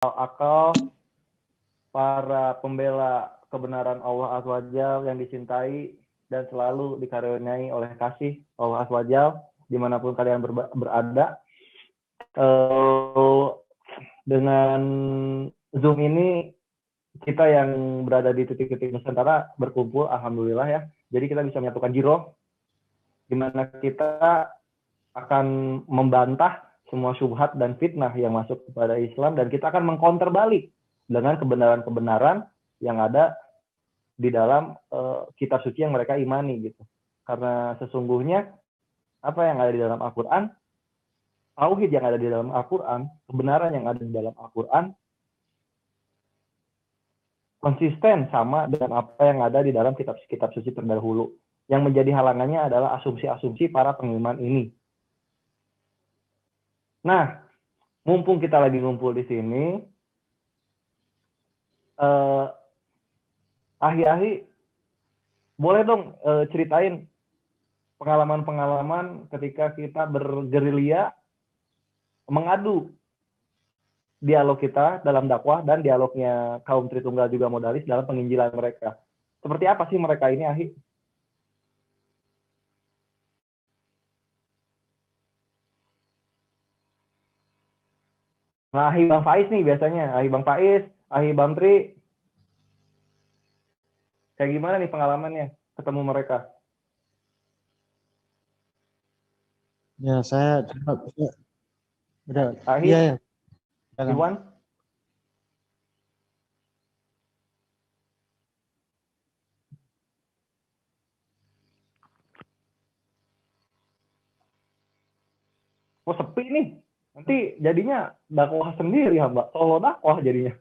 akal, para pembela kebenaran Allah Azza wa Jalla yang dicintai dan selalu dikaruniai oleh kasih Allah Azza wa Jalla dimanapun kalian berada. Dengan Zoom ini kita yang berada di titik-titik Nusantara berkumpul, alhamdulillah ya. Jadi kita bisa menyatukan giroh, di mana kita akan membantah semua syubhat dan fitnah yang masuk kepada Islam, dan kita akan mengcounter balik dengan kebenaran-kebenaran yang ada di dalam kitab suci yang mereka imani gitu. Karena sesungguhnya apa yang ada di dalam Al-Quran, tauhid yang ada di dalam Al-Quran, kebenaran yang ada di dalam Al-Quran konsisten sama dengan apa yang ada di dalam kitab-kitab suci terdahulu. Yang menjadi halangannya adalah asumsi-asumsi para pengiman ini. Nah, mumpung kita lagi ngumpul di sini, Ahi boleh dong ceritain pengalaman-pengalaman ketika kita bergerilya mengadu dialog kita dalam dakwah dan dialognya kaum Tritunggal juga modalis dalam penginjilan mereka. Seperti apa sih mereka ini, Ahi? Nah, Ahi Bang Faiz nih biasanya. Ahi Bang Faiz, Ahi Bang Tri. Kayak gimana nih pengalamannya ketemu mereka? Ya, saya udah. Ahi, Iya, ya. Iwan? Oh, sepi nih. Nanti jadinya dakwah sendiri ya, Mbak. Solo dakwah jadinya.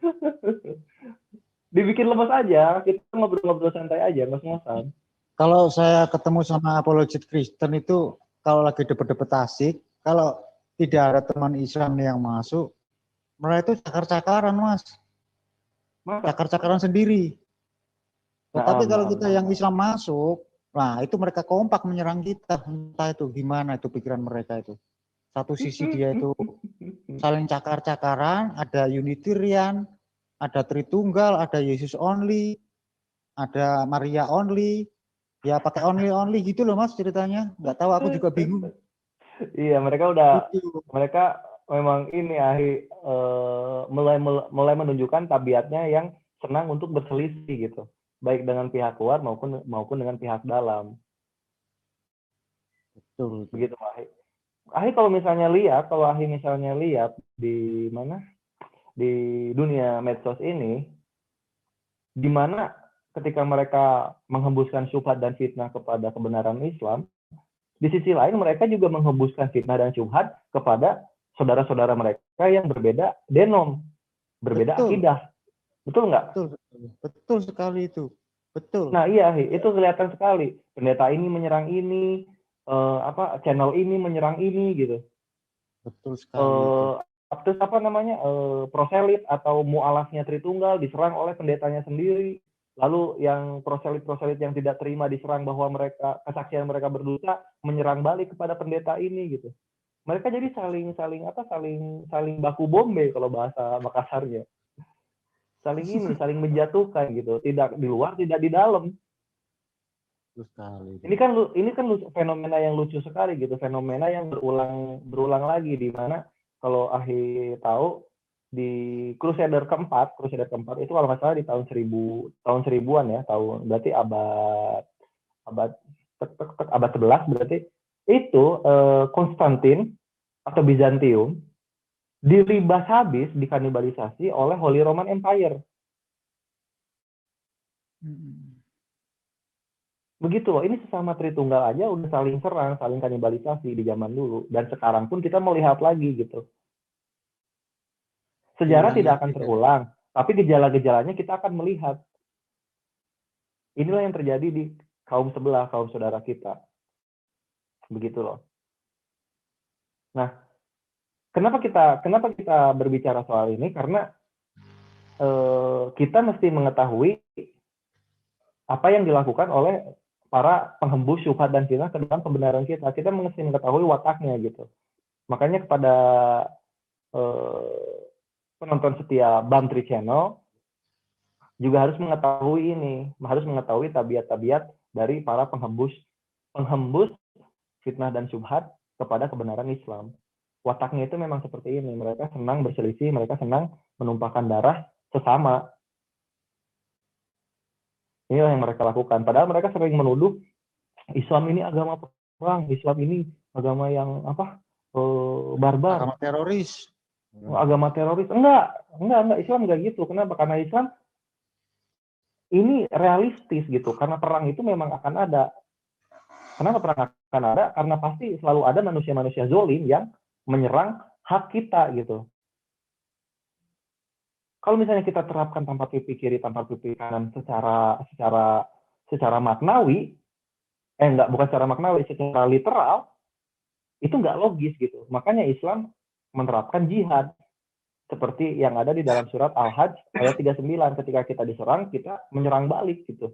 Dibikin lemes aja, kita ngobrol-ngobrol santai aja, ngos-ngosan. Kalau saya ketemu sama apologet Kristen itu, kalau lagi debat-debat asik, kalau tidak ada teman Islam yang masuk, mereka itu cakar-cakaran, Mas. Cakar-cakaran sendiri. Tetapi kalau kita yang Islam masuk, nah itu mereka kompak menyerang kita. Entah itu gimana itu pikiran mereka itu. Satu sisi dia itu saling cakar-cakaran, ada Unitarian, ada Tritunggal, ada Yesus only, ada Maria only, ya pakai only gitu loh Mas ceritanya. Nggak tahu, aku juga bingung. Iya, mereka memang ini mulai menunjukkan tabiatnya yang senang untuk berselisih gitu, baik dengan pihak luar maupun dengan pihak dalam. Betul. Begitu, Ahi. Ahi kalau misalnya lihat di mana di dunia medsos ini, di mana ketika mereka menghembuskan syubhat dan fitnah kepada kebenaran Islam, di sisi lain mereka juga menghembuskan fitnah dan syubhat kepada saudara-saudara mereka yang berbeda denom, berbeda akidah. Betul nggak? Betul sekali itu. Betul. Nah iya, itu kelihatan sekali. Pendeta ini menyerang ini, channel ini menyerang ini gitu. Betul sekali. Terus proselit atau mualafnya Tritunggal diserang oleh pendetanya sendiri. Lalu yang proselit yang tidak terima diserang bahwa kesaksian mereka berdosa, menyerang balik kepada pendeta ini gitu. Mereka jadi saling baku bombe kalau bahasa Makassarnya. Saling menjatuhkan gitu. Tidak di luar, tidak di dalam. Ini kan fenomena yang lucu sekali gitu, fenomena yang berulang lagi, di mana kalau Ahi tahu di Crusader keempat itu kalau nggak salah di tahun 1000-an ya, berarti abad 11 berarti itu Konstantin atau Bizantium dilibas habis, dikanibalisasi oleh Holy Roman Empire. Begitu loh, ini sesama Tritunggal aja udah saling serang, saling kanibalisasi di zaman dulu. Dan sekarang pun kita melihat lagi gitu. Sejarah tidak akan terulang, tapi gejala-gejalanya kita akan melihat. Inilah yang terjadi di kaum sebelah, kaum saudara kita. Begitu loh. Nah, kenapa kita berbicara soal ini? Karena kita mesti mengetahui apa yang dilakukan oleh para penghembus syubhat dan fitnah ke dalam kebenaran kita. Kita mesti mengetahui wataknya gitu. Makanya kepada penonton setia Bantri Channel juga harus mengetahui tabiat-tabiat dari para penghembus fitnah dan syubhat kepada kebenaran Islam. Wataknya itu memang seperti ini. Mereka senang berselisih, mereka senang menumpahkan darah sesama. Inilah yang mereka lakukan. Padahal mereka sering menuduh Islam ini agama perang, Islam ini agama yang barbar, Agama teroris. agama teroris. Enggak. Islam enggak gitu. Kenapa? Karena Islam ini realistis gitu. Karena perang itu memang akan ada. Kenapa perang akan ada? Karena pasti selalu ada manusia-manusia zolim yang menyerang hak kita gitu. Kalau misalnya kita terapkan tanpa pipi kiri, tanpa pipi kanan secara maknawi, bukan secara maknawi, secara literal, itu nggak logis gitu. Makanya Islam menerapkan jihad. Seperti yang ada di dalam surat Al-Hajj ayat 39. Ketika kita diserang, kita menyerang balik gitu.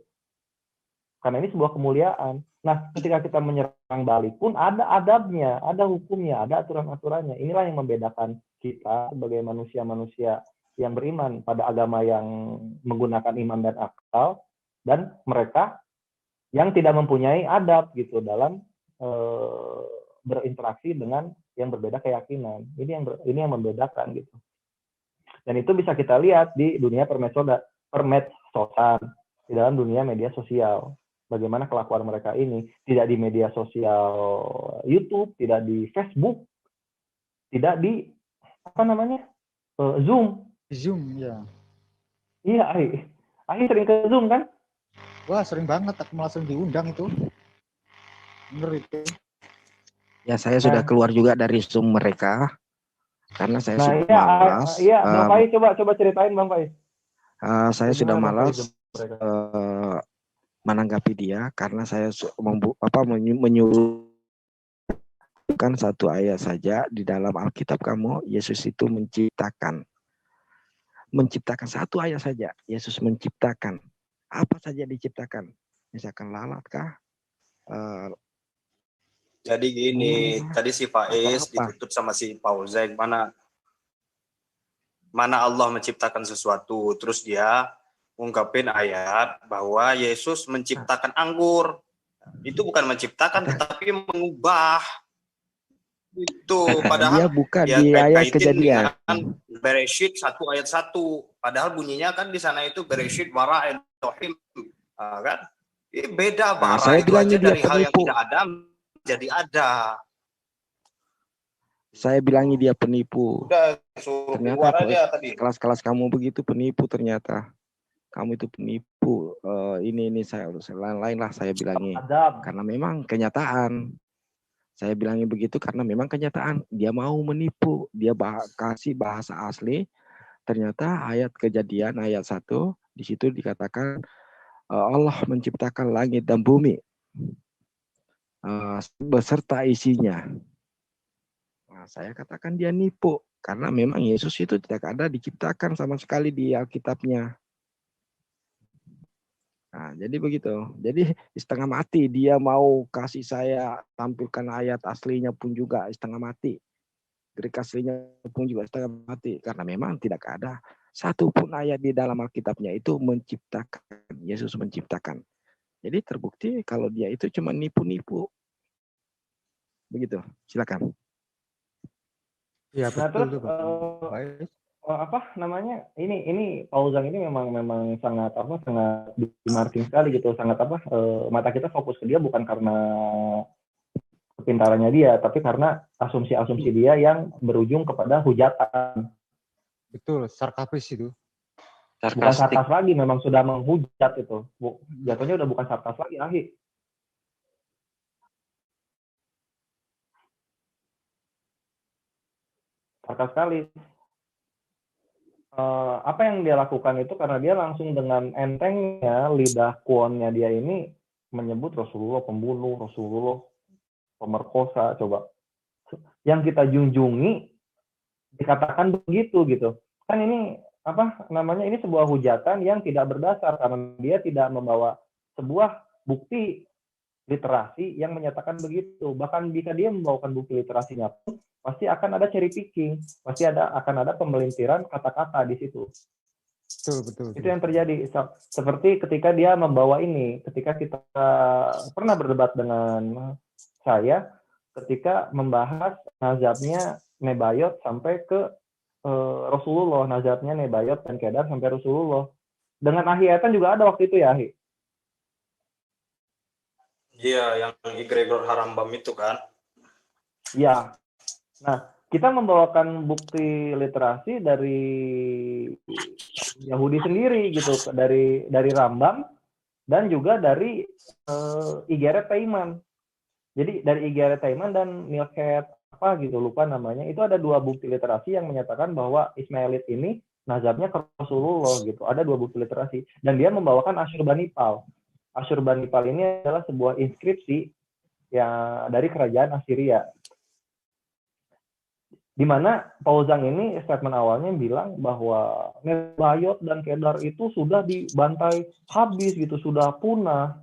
Karena ini sebuah kemuliaan. Nah, ketika kita menyerang balik pun ada adabnya, ada hukumnya, ada aturan-aturannya. Inilah yang membedakan kita sebagai manusia-manusia yang beriman pada agama yang menggunakan iman dan akal, dan mereka yang tidak mempunyai adab gitu dalam berinteraksi dengan yang berbeda keyakinan. Ini yang membedakan gitu. Dan itu bisa kita lihat di dunia permedsosan, di dalam dunia media sosial. Bagaimana kelakuan mereka ini, tidak di media sosial YouTube, tidak di Facebook, tidak di Zoom. Zoom ya. Iya, Ahi sering ke Zoom kan? Wah, sering banget, aku malah sering diundang itu. Bener itu. Ya, saya sudah keluar juga dari Zoom mereka karena saya sudah malas. Iya, Bang Faiz coba ceritain Bang Faiz. Saya sudah malas menanggapi dia karena saya menyuruhkan satu ayat saja di dalam Alkitab kamu. Yesus itu menciptakan satu ayat saja. Yesus menciptakan apa saja diciptakan, misalkan lalat kah? Jadi gini, tadi si Faiz ditutup sama si Pauzek, mana Allah menciptakan sesuatu, terus dia ungkapin ayat bahwa Yesus menciptakan anggur. Itu bukan menciptakan tetapi mengubah. Itu padahal dia bukan di ayat Kejadian. Bereshit 1 ayat 1. Padahal bunyinya kan di sana itu Bereshit bara Elohim, kan? Ini beda bara saya itu aja dari penipu. hal yang tidak ada jadi ada. Saya bilangi dia penipu. Udah, ternyata kelas-kelas kamu begitu penipu ternyata. Kamu itu penipu. Ini saya lain lah saya bilangi. Karena memang kenyataan. Saya bilangi begitu karena memang kenyataan. Dia mau menipu. Dia kasih bahasa asli. Ternyata ayat Kejadian ayat 1 di situ dikatakan Allah menciptakan langit dan bumi beserta isinya. Nah, saya katakan dia nipu karena memang Yesus itu tidak ada diciptakan sama sekali di Alkitabnya. Nah, jadi begitu. Jadi setengah mati dia mau kasih saya tampilkan ayat aslinya pun juga setengah mati. Greek aslinya pun juga setengah mati karena memang tidak ada satu pun ayat di dalam Alkitabnya itu menciptakan. Yesus menciptakan. Jadi terbukti kalau dia itu cuma nipu-nipu. Begitu. Silakan. Ya, betul tuh, ini Pauzang ini memang sangat dimarking sekali gitu, sangat mata kita fokus ke dia bukan karena kepintarannya dia, tapi karena asumsi-asumsi dia yang berujung kepada hujatan. Betul, sarkastis itu. Bukan sarkas lagi, memang sudah menghujat itu. Jatuhnya udah bukan sarkas lagi, Ahi. Sarkas sekali. Apa yang dia lakukan itu karena dia langsung dengan entengnya lidah kuonnya dia ini menyebut Rasulullah pembunuh, Rasulullah pemerkosa. Coba yang kita junjungi dikatakan begitu gitu kan, ini ini sebuah hujatan yang tidak berdasar karena dia tidak membawa sebuah bukti literasi yang menyatakan begitu. Bahkan jika dia membawakan bukti literasinya pun pasti akan ada cherry picking, pasti akan ada pemelintiran kata-kata di situ. Betul. Itu yang terjadi. Seperti ketika dia membawa ini, ketika kita pernah berdebat dengan saya, ketika membahas nazabnya Nebayot sampai ke Rasulullah, nazabnya Nebayot dan Kedar sampai Rasulullah. Dengan Ahi Etan juga ada waktu itu ya, Ahi? Iya, yang Gregor Harambam itu kan. Iya. Nah, kita membawakan bukti literasi dari Yahudi sendiri gitu, dari Rambam dan juga dari Igeret Taiman. Jadi dari Igeret Taiman dan Milket apa gitu, lupa namanya, itu ada 2 bukti literasi yang menyatakan bahwa Ismailit ini nazabnya ke Rasulullah gitu. Ada 2 bukti literasi dan dia membawakan Asyurbanipal. Asyurbanipal ini adalah sebuah inskripsi yang dari kerajaan Assyria. Di mana Pauzang ini statement awalnya bilang bahwa Nebayot dan Kedar itu sudah dibantai habis gitu, sudah punah.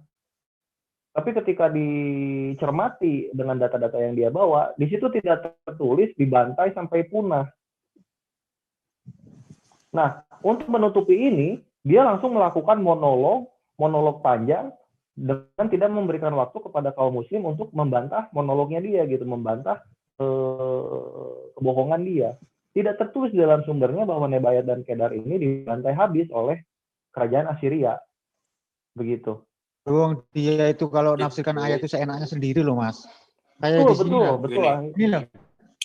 Tapi ketika dicermati dengan data-data yang dia bawa, di situ tidak tertulis dibantai sampai punah. Nah, untuk menutupi ini, dia langsung melakukan monolog panjang dengan tidak memberikan waktu kepada kaum muslim untuk membantah monolognya dia gitu, membantah kebohongan dia. Tidak tertulis di dalam sumbernya bahwa Nebayot dan Kedar ini dibantai habis oleh kerajaan Assyria. Begitu. Dia itu kalau nafsirkan ayat itu seenaknya sendiri loh, Mas. Kayak di sini betul. Ini loh.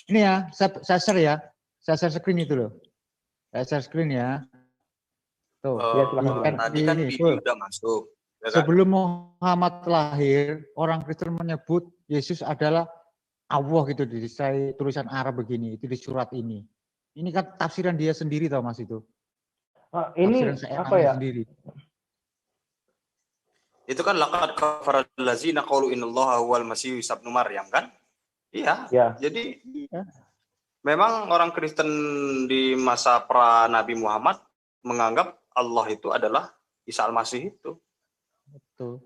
Ini ya, saya share ya. Saya share screen itu loh. Saya share screen ya. Tuh, silakan. Tadi kan video udah masuk. Ya kan? Sebelum Muhammad lahir, orang Kristen menyebut Yesus adalah Allah gitu di tulisan Arab begini, itu di surat ini. Ini kan tafsiran dia sendiri tau Mas itu. Ini apa ya? Sendiri. Itu kan laqad kafaral ladzina qalu innallaha huwal masih ibnu Maryam kan? Iya. Ya. Jadi memang orang Kristen di masa pra Nabi Muhammad menganggap Allah itu adalah Isa Al-Masih itu. Betul.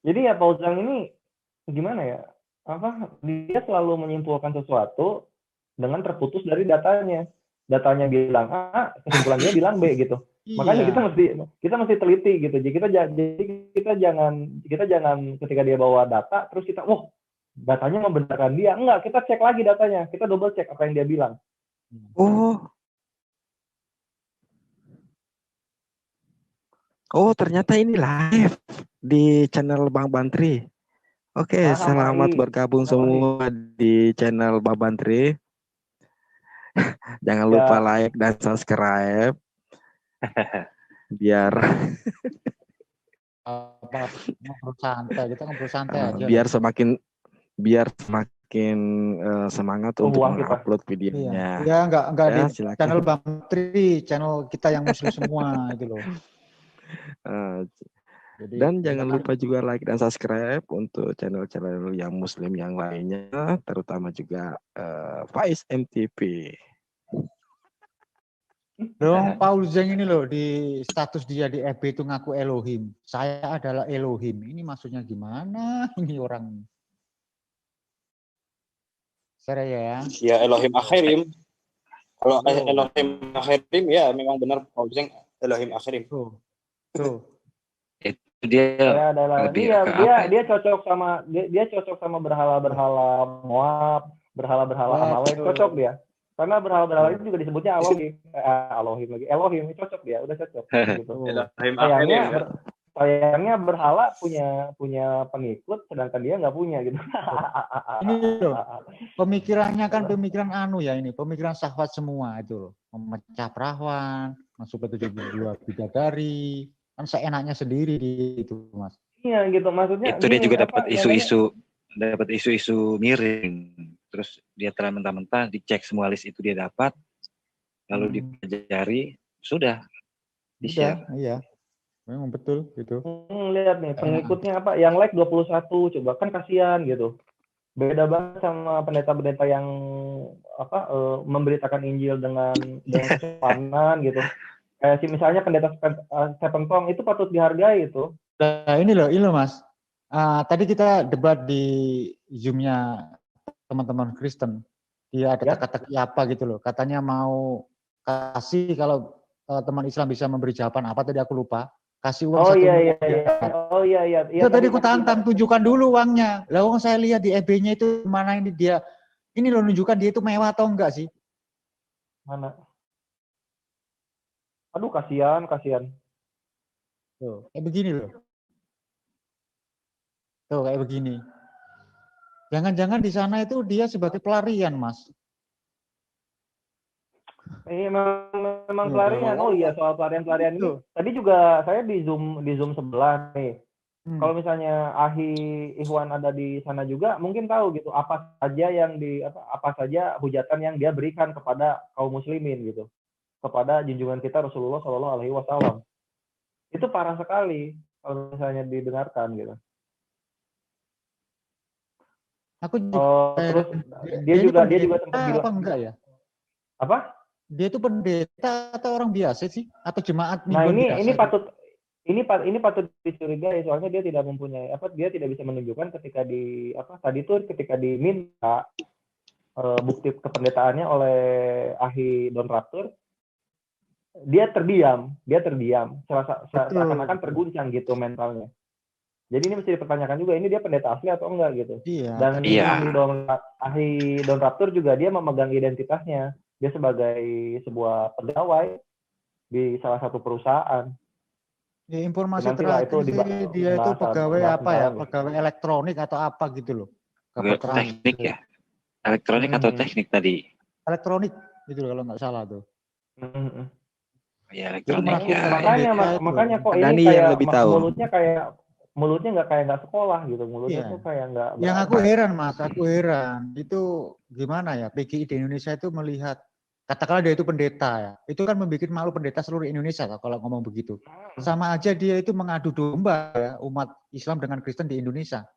Jadi ya Pauzang ini gimana ya? Dia selalu menyimpulkan sesuatu dengan terputus dari datanya. Datanya bilang A, kesimpulan dia bilang B gitu. Makanya kita mesti teliti gitu. Jadi kita jangan ketika dia bawa data terus kita datanya membenarkan dia. Enggak, kita cek lagi datanya. Kita double cek apa yang dia bilang. Oh, ternyata ini live di channel Bang Bantri. Oke, selamat bergabung semua di channel Bang Bantri. Jangan lupa like dan subscribe. Biar ngobrol santai, kita ngobrol santai aja. Biar semakin semangat untuk mengupload videonya. Iya, enggak di silakan. Channel Bang Bantri, channel kita yang muslim semua gitu loh. Dan jangan lupa juga like dan subscribe untuk channel-channel yang muslim yang lainnya, terutama juga Faiz MTV. Dong, Paul Zeng ini loh di status dia di FB itu ngaku Elohim. Saya adalah Elohim. Ini maksudnya gimana ini orang? Share ya. Ya Elohim Akhirim. Kalau Elohim Akhirim ya memang benar Paul Zeng Elohim Akhirim. Tuh. Dia adalah dia cocok sama berhala-berhala Moab, berhala-berhala Amalek, cocok dia. Karena berhala-berhala itu juga disebutnya Elohim itu cocok dia, udah cocok gitu. Sayangnya berhala punya pengikut sedangkan dia nggak punya gitu. Ini loh, pemikirannya kan pemikiran pemikiran syahwat semua itu loh. Memecah perawan, masuk ke 72 bidadari, kan seenaknya sendiri itu Mas. Iya gitu, maksudnya itu dia juga dapat isu-isu miring. Terus dia telah mentah-mentah dicek semua list itu dia dapat, lalu dipelajari, sudah di-share. Iya, memang betul gitu. Lihat nih pengikutnya apa? Yang like 21, coba kan kasihan gitu. Beda banget sama pendeta-pendeta yang memberitakan Injil dengan kesopanan gitu. Kayak misalnya pendeta Stephen Tong itu patut dihargai itu. Nah, ini loh Mas. Tadi kita debat di Zoom-nya teman-teman Kristen. Dia ada teka-teki apa gitu loh. Katanya mau kasih kalau teman Islam bisa memberi jawaban apa tadi aku lupa. Kasih uang 1 miliar. Oh iya. Itu tadi aku tantang, tunjukkan dulu uangnya. Lah saya lihat di EB-nya itu mana ini dia. Ini loh nunjukkan dia itu mewah atau enggak sih? Mana? Aduh, kasihan. Tuh, kayak begini loh. Tuh, kayak begini. Jangan-jangan di sana itu dia sebagai pelarian, Mas. Memang pelarian. Oh iya, soal pelarian ini. Tadi juga saya di Zoom sebelah nih. Kalau misalnya Ahi Ikhwan ada di sana juga, mungkin tahu gitu apa saja hujatan yang dia berikan kepada kaum muslimin gitu, kepada junjungan kita Rasulullah Shallallahu Alaihi Wasallam. Itu parah sekali kalau misalnya didengarkan gitu. Terus dia juga sempat bilang apa enggak ya? Apa? Dia itu pendeta atau orang biasa sih? Atau jemaat? Nah ini patut dicurigai, soalnya dia tidak mempunyai dia tidak bisa menunjukkan ketika ketika diminta bukti kependetaannya oleh Ahi Don Raptor, dia terdiam, seakan-akan terguncang gitu mentalnya. Jadi ini mesti dipertanyakan juga, ini dia pendeta asli atau enggak gitu. Dan Ahi Don Raptor juga dia memegang identitasnya, dia sebagai sebuah pegawai di salah satu perusahaan. Ya, informasi terakhir sih dia itu pegawai apa ya? Pegawai elektronik atau apa gitu loh. Teknik ya? Elektronik atau teknik tadi? Elektronik gitu loh kalau nggak salah tuh. Ya elektronik ya. Makanya kok ini kayak mulutnya nggak sekolah gitu. Mulutnya tuh kayak nggak. Yang aku heran Mas, itu gimana ya? PGI di Indonesia itu melihat, katakanlah dia itu pendeta ya, itu kan membuat malu pendeta seluruh Indonesia kalau ngomong begitu. Sama aja dia itu mengadu domba ya, umat Islam dengan Kristen di Indonesia.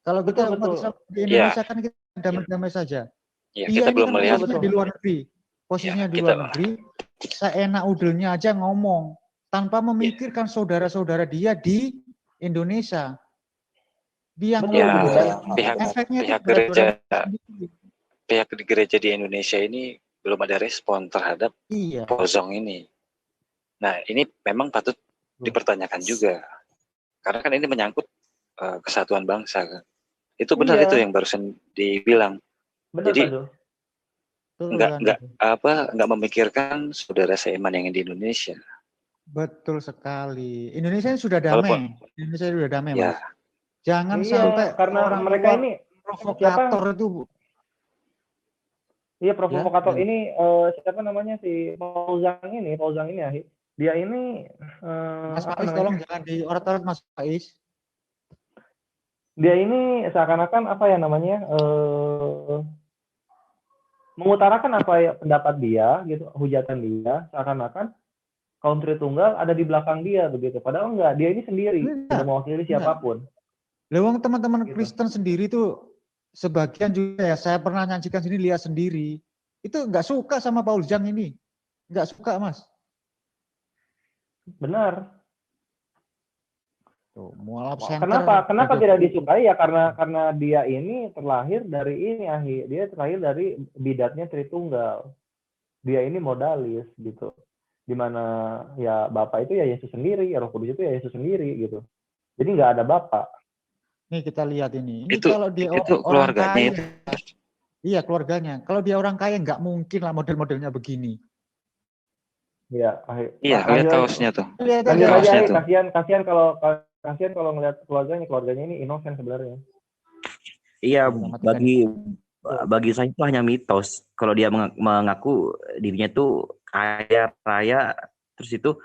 Kalau kita umat Islam di Indonesia kan kita damai-damai saja. Kita belum melihat posisinya di luar negeri. Posisinya di luar negeri, seenak udelnya aja ngomong tanpa memikirkan saudara-saudara dia di Indonesia. Dia ngomong pihak gereja di Indonesia ini belum ada respon terhadap Pozong ini. Nah, ini memang patut dipertanyakan juga. Karena kan ini menyangkut kesatuan bangsa kan. Itu benar itu yang barusan dibilang. Benar, jadi nggak memikirkan saudara seiman yang di Indonesia. Betul sekali. Indonesia sudah damai. Indonesia sudah damai, Mas. Jangan sampai karena orang mereka ini provokator itu. Iya, provokator ini siapa namanya si Fauzan ini ya. Dia ini Mas Faiz tolong jangan diorot-orot Mas Faiz. Dia ini seakan-akan mengutarakan pendapat dia gitu, hujatan dia, seakan-akan kaum Tritunggal ada di belakang dia begitu. Padahal enggak, dia ini sendiri, tidak mewakili siapapun. Lewang teman-teman Kristen sendiri itu sebagian juga ya, saya pernah nyaksikan sini, lihat sendiri. Itu enggak suka sama Paul Zhang ini. Enggak suka, Mas. Benar. Tuh, mualaf center. Kenapa tidak disukai ya? Karena dia ini terlahir dari dia terlahir dari bidatnya Tritunggal. Dia ini modalis gitu. Dimana ya Bapak itu ya Yesus sendiri, ya Roh Kudus itu ya Yesus sendiri gitu. Jadi nggak ada Bapak. Nih kita lihat ini. Itu, kalau dia itu orang keluarganya kaya, itu. Iya keluarganya. Kalau dia orang kaya nggak mungkin lah model-modelnya begini. Iya. Iya, lihat kaosnya tuh. Kasihan kalau ngelihat keluarganya ini innocent sebenarnya. Iya, bagi saya itu hanya mitos. Kalau dia mengaku dirinya itu kaya raya, terus itu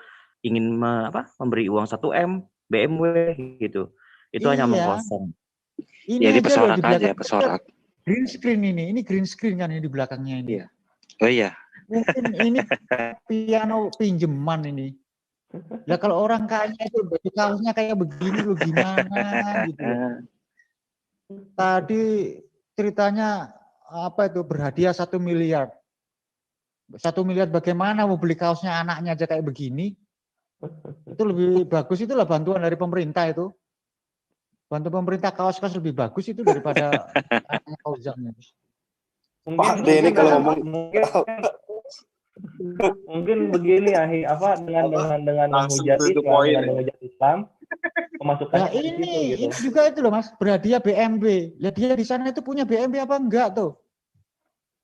ingin memberi uang 1M BMW gitu, itu hanya mengkosong. Jadi pesorak aja, pesorak. Green screen ini green screen kan ini di belakangnya ini. Iya. Oh iya. Mungkin ini piano pinjaman ini. Ya kalau orang kaya itu baju kaosnya kayak begini lo gimana gitu. Tadi ceritanya apa itu berhadiah 1 miliar. 1 miliar bagaimana mau beli kaosnya anaknya aja kayak begini? Itu lebih bagus, itulah bantuan dari pemerintah itu. Bantu pemerintah kaos-kaos lebih bagus itu daripada Fauzan. Mungkin kalau mungkin begini Ahi, dengan menghujat Islam, pemasukan nah, ini juga itu loh Mas, berhadiah BMB. Lihat dia di sana itu punya BMB apa enggak tuh?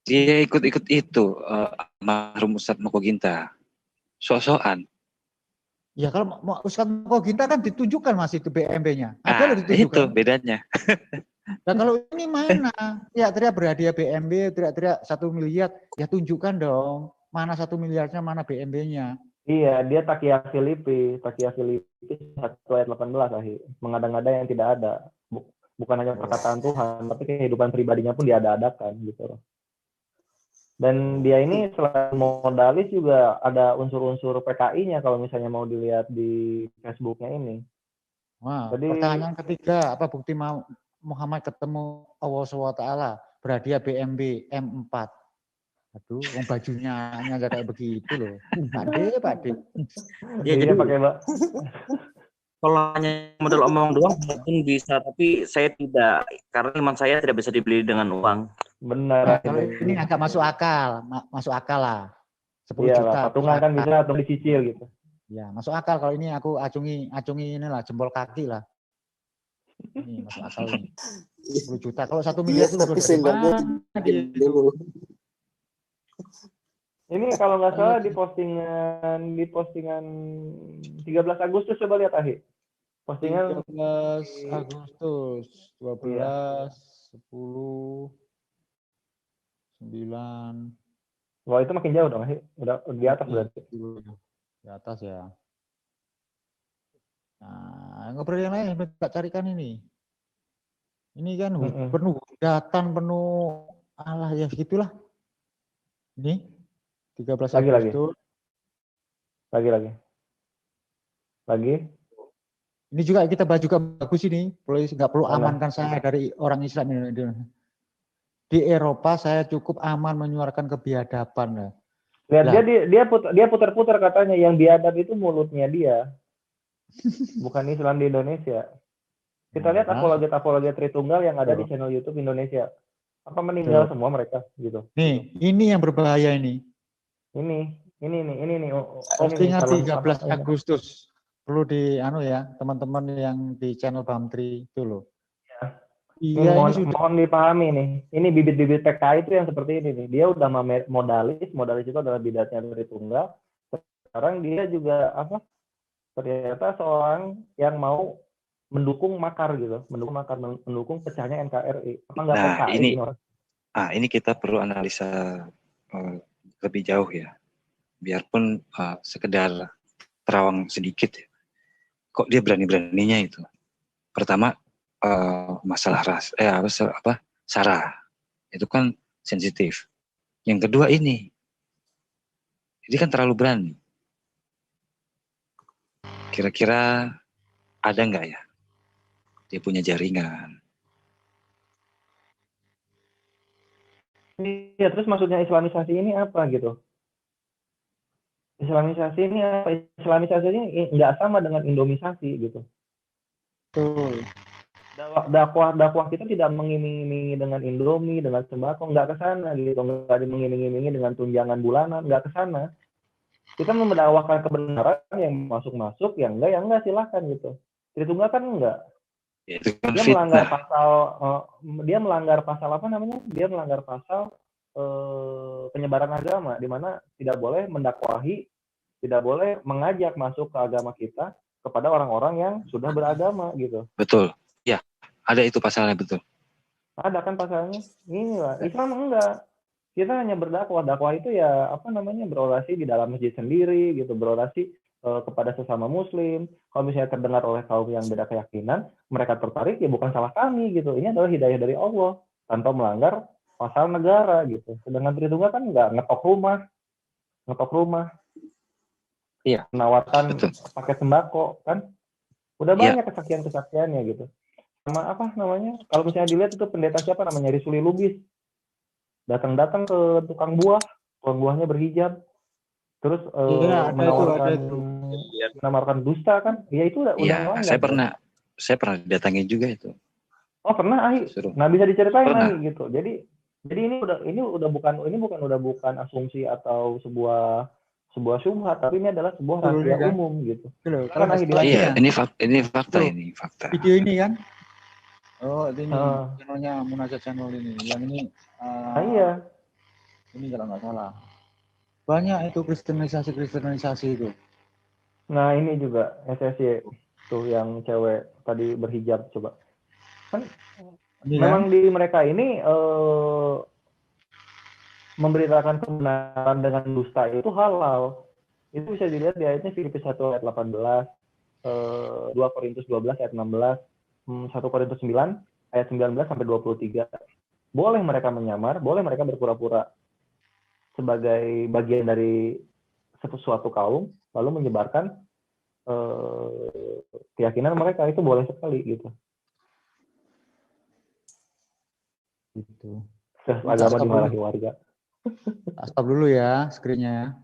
Dia ikut-ikut itu almarhum Ustadz Moko Ginta. So-soan. Ya kalau Ustadz Moko Ginta kan ditunjukkan Mas itu BMB-nya. Ada loh ditunjukkan. Itu bedanya. Nah kalau ini mana? Teriak berhadiah BMB, teriak 1 miliar, ya tunjukkan dong. Mana 1 miliarnya, mana BMB-nya. Iya, dia Takia Filipi 1 ayat 18 Ahi. Mengada-ngada yang tidak ada. Bukan hanya perkataan Tuhan, tapi kehidupan pribadinya pun diada-adakan gitu. Dan dia ini selain modalis juga ada unsur-unsur PKI-nya kalau misalnya mau dilihat di Facebook-nya ini. Wah, jadi, pertanyaan ketiga, apa bukti Muhammad ketemu Allah SWT berhadiah BMB M4? Aduh, bajunya aja kayak begitu loh. Pak De. Ya jadi pakai Mbak. Kalau hanya modal omong doang mungkin bisa, tapi saya tidak, karena iman saya tidak bisa dibeli dengan uang. Benar. Kalau ini agak masuk akal lah. 10 juta. Patungan kan bisa atau dicicil gitu. Ya, masuk akal kalau ini aku acungi inilah jempol kaki lah. Ini masuk akal ini. 10 juta. Kalau 1 miliar itu dulu. Ini kalau nggak salah di postingan 13 Agustus, coba lihat Ahi. Postingan 13 Agustus 12 10 9. Wah, itu makin jauh dong, Ahi. Udah di atas berarti. Di atas ya. Nah, ngobrol yang lain kita carikan ini. Ini kan penuh hujatan, penuh Allah ya gitulah. Ini 13 Agustus. Lagi. Ini juga kita bahas juga bagus ini. Nggak perlu amankan saya dari orang Islam ini. Di Eropa saya cukup aman menyuarakan kebiadaban. Lihat dia putar-putar katanya yang biadab itu mulutnya dia. Bukan Islam di Indonesia. Kita lihat apologet Tritunggal yang ada di channel YouTube Indonesia. Apa meninggal semua mereka gitu. Nih, ini yang berbahaya ini. Ini nih. Postingan 13 Agustus. Perlu teman-teman yang di channel Bamtri itu loh. Iya, mohon dipahami nih. Ini bibit-bibit PKI itu yang seperti ini nih. Dia udah modalis itu adalah bidatnya Tritunggal. Sekarang dia juga ternyata seorang yang mau mendukung makar gitu, mendukung pecahnya NKRI. Apa enggak PKI? Ini kita perlu analisa lebih jauh ya. Biarpun sekedar terawang sedikit ya. Kok dia berani-beraninya itu? Pertama masalah ras, SARA itu kan sensitif. Yang kedua ini kan terlalu berani. Kira-kira ada nggak ya? Dia punya jaringan. Iya, terus maksudnya Islamisasi ini apa gitu? Islamisasi ini apa? Islamisasi ini nggak sama dengan Indomisasi gitu. Betul. Dakwah kita tidak mengiming-imingi dengan Indomie, dengan sembako, nggak ke sana gitu, nggak mengiming-imingi dengan tunjangan bulanan, nggak ke sana. Kita mendakwahkan kebenaran, yang masuk, yang enggak silahkan gitu. Tritunggal kan enggak. Dia melanggar pasal apa namanya? Dia melanggar pasal penyebaran agama, di mana tidak boleh mendakwahi, tidak boleh mengajak masuk ke agama kita kepada orang-orang yang sudah beragama gitu. Betul. Ya, ada itu pasalnya, betul. Ada kan pasalnya. Inilah Islam enggak. Kita hanya berdakwah. Dakwah itu ya berorasi di dalam masjid sendiri gitu, berorasi kepada sesama muslim. Kalau misalnya terdengar oleh kaum yang beda keyakinan, mereka tertarik, ya bukan salah kami gitu. Ini adalah hidayah dari Allah tanpa melanggar pasal negara gitu. Sedangkan Tritunggal kan enggak ngetok rumah. Iya. Menawarkan paket sembako kan. Udah banyak kesaksian-kesaksiannya gitu. Sama kalau misalnya dilihat itu pendeta siapa namanya, Risuli Lubis. Datang ke tukang buahnya berhijab. Terus menawarkan menamarkan dusta kan? Ya itu udah Iya, saya pernah datangin juga itu. Oh pernah Ahi. Nah bisa diceritain Ahi gitu. Jadi ini bukan asumsi atau sebuah syubhat, tapi ini adalah sebuah rahasia umum gitu. Kan iya, ini fakta. Video ini kan? Oh ini channelnya Munajat channel ini. Yang ini. Iya. Ini kalau nggak salah. Banyak itu kristenisasi itu. Nah ini juga SSY tuh yang cewek tadi berhijab coba. Kan memang di mereka ini memberitakan kebenaran dengan dusta itu halal. Itu bisa dilihat di ayatnya Filipi 1 ayat 18, 2 Korintus 12 ayat 16, 1 Korintus 9 ayat 19 sampai 23. Boleh mereka menyamar, boleh mereka berpura-pura sebagai bagian dari suatu kaum, lalu menyebarkan keyakinan mereka, itu boleh sekali gitu. Gitu. Agama dimarahi warga. Stop dulu ya screen-nya.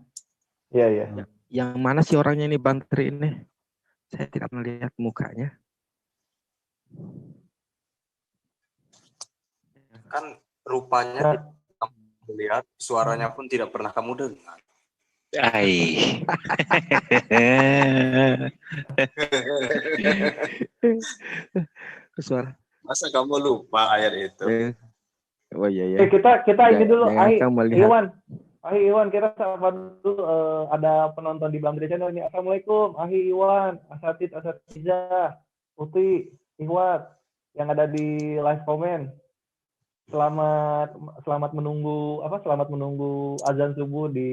Iya. Yang mana sih orangnya ini Bantri ini? Saya tidak melihat mukanya. Kan rupanya tidak melihat, suaranya pun tidak pernah kamu dengar. Suara. Masa kamu lupa ayat itu? Oh iya. Kita ini dulu, Iwan, kita sapa dulu. Ada penonton di Bang Dri Channel ini. Assalamualaikum, Iwan, Asatiza, Uti, Iwan, yang ada di live comment. Selamat menunggu azan subuh di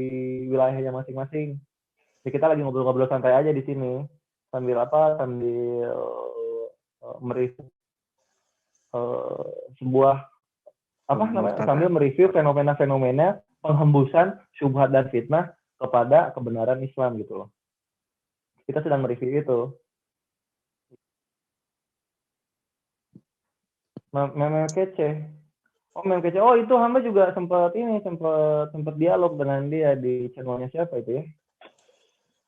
wilayahnya masing-masing. Jadi kita lagi ngobrol-ngobrol santai aja di sini sambil mereview sambil mereview fenomena-fenomena penghembusan syubhat dan fitnah kepada kebenaran Islam gitu loh. Kita sedang mereview itu. Meme kece. Oh itu hamba juga sempat dialog dengan dia di channelnya siapa itu ya?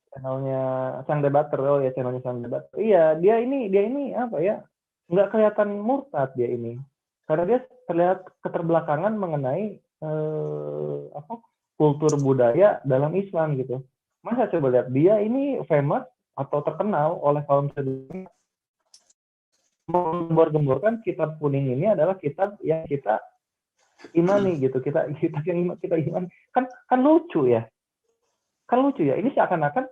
Channelnya Sang Debater. Oh ya, channelnya Sang Debater. Iya, dia ini apa ya? Nggak kelihatan murtad dia ini. Karena dia terlihat keterbelakangan mengenai kultur budaya dalam Islam gitu. Masa coba lihat dia ini famous atau terkenal oleh kaum sedunia, menggembor-gemborkan kitab kuning ini adalah kitab yang kita imani gitu, kita imani, kan lucu ya, ini seakan-akan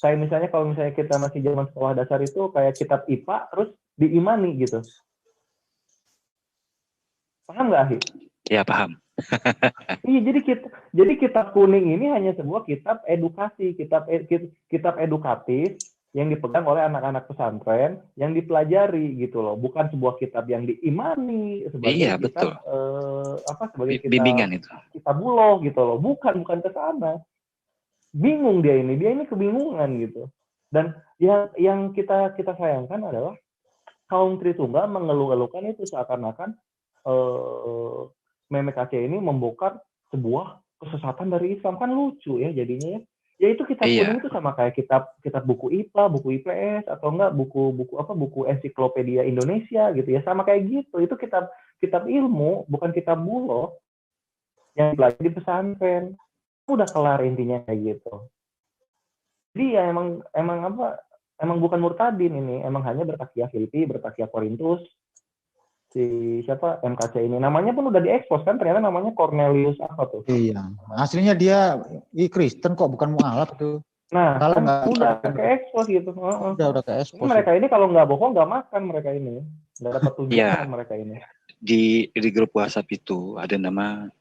kayak misalnya kalau misalnya kita masih zaman sekolah dasar itu kayak kitab IPA terus diimani gitu, paham nggak Ahi? Ya paham. Iya, jadi kitab kuning ini hanya sebuah kitab edukasi, kitab edukatif yang dipegang oleh anak-anak pesantren yang dipelajari gitu loh, bukan sebuah kitab yang diimani sebagai kitab sebagai kitab bimbingan itu. Kitab buloh gitu loh, bukan ke sana. Bingung dia ini kebingungan gitu. Dan yang kita sayangkan adalah kaum Tritunggal mengeluh-elukan itu seakan-akan meme KC ini membongkar sebuah kesesatan dari Islam, kan lucu ya jadinya ya. Ya itu kitab kuning itu sama kayak kitab buku IPA, buku IPS, atau enggak buku ensiklopedia Indonesia gitu ya, sama kayak gitu. Itu kitab ilmu, bukan kitab buloh yang dipelajari di pesantren. Udah kelar intinya kayak gitu. Jadi ya emang bukan murtadin ini, emang hanya bertakiah Filipi, bertakiah Korintus. Si siapa MKC ini namanya pun udah diekspos kan, ternyata namanya Cornelius apa tuh? Iya, aslinya dia Kristen kok, bukan mualaf tuh. Nah, udah keekspos gitu. Udah keekspos. Mereka ini kalau nggak bohong nggak makan, mereka ini nggak dapat tunjangan mereka ini. Di grup WhatsApp itu ada nama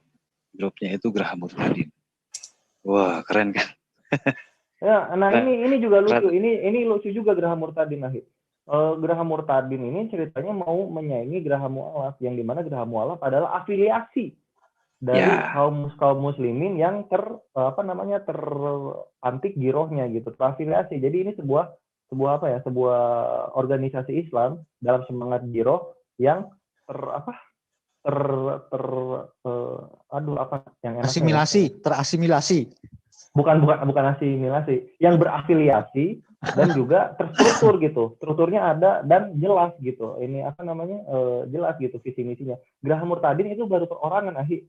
grupnya itu Geraham Murtadin. Wah keren kan? Ya, nah ini juga lucu. Ini lucu juga Geraham Murtadin akhir. Geraham Murtadin ini ceritanya mau menyaingi Geraham Mu'alaf, yang dimana Geraham Mu'alaf adalah afiliasi dari kaum muslimin yang terantik girohnya gitu, terafiliasi. Jadi ini sebuah organisasi Islam dalam semangat giroh yang terasimilasi. bukan asimilasi, yang berafiliasi dan juga terstruktur gitu. Strukturnya ada dan jelas gitu. Ini apa namanya? Jelas gitu visi misinya. Geraha Murtadin itu baru perorangan, Ahi.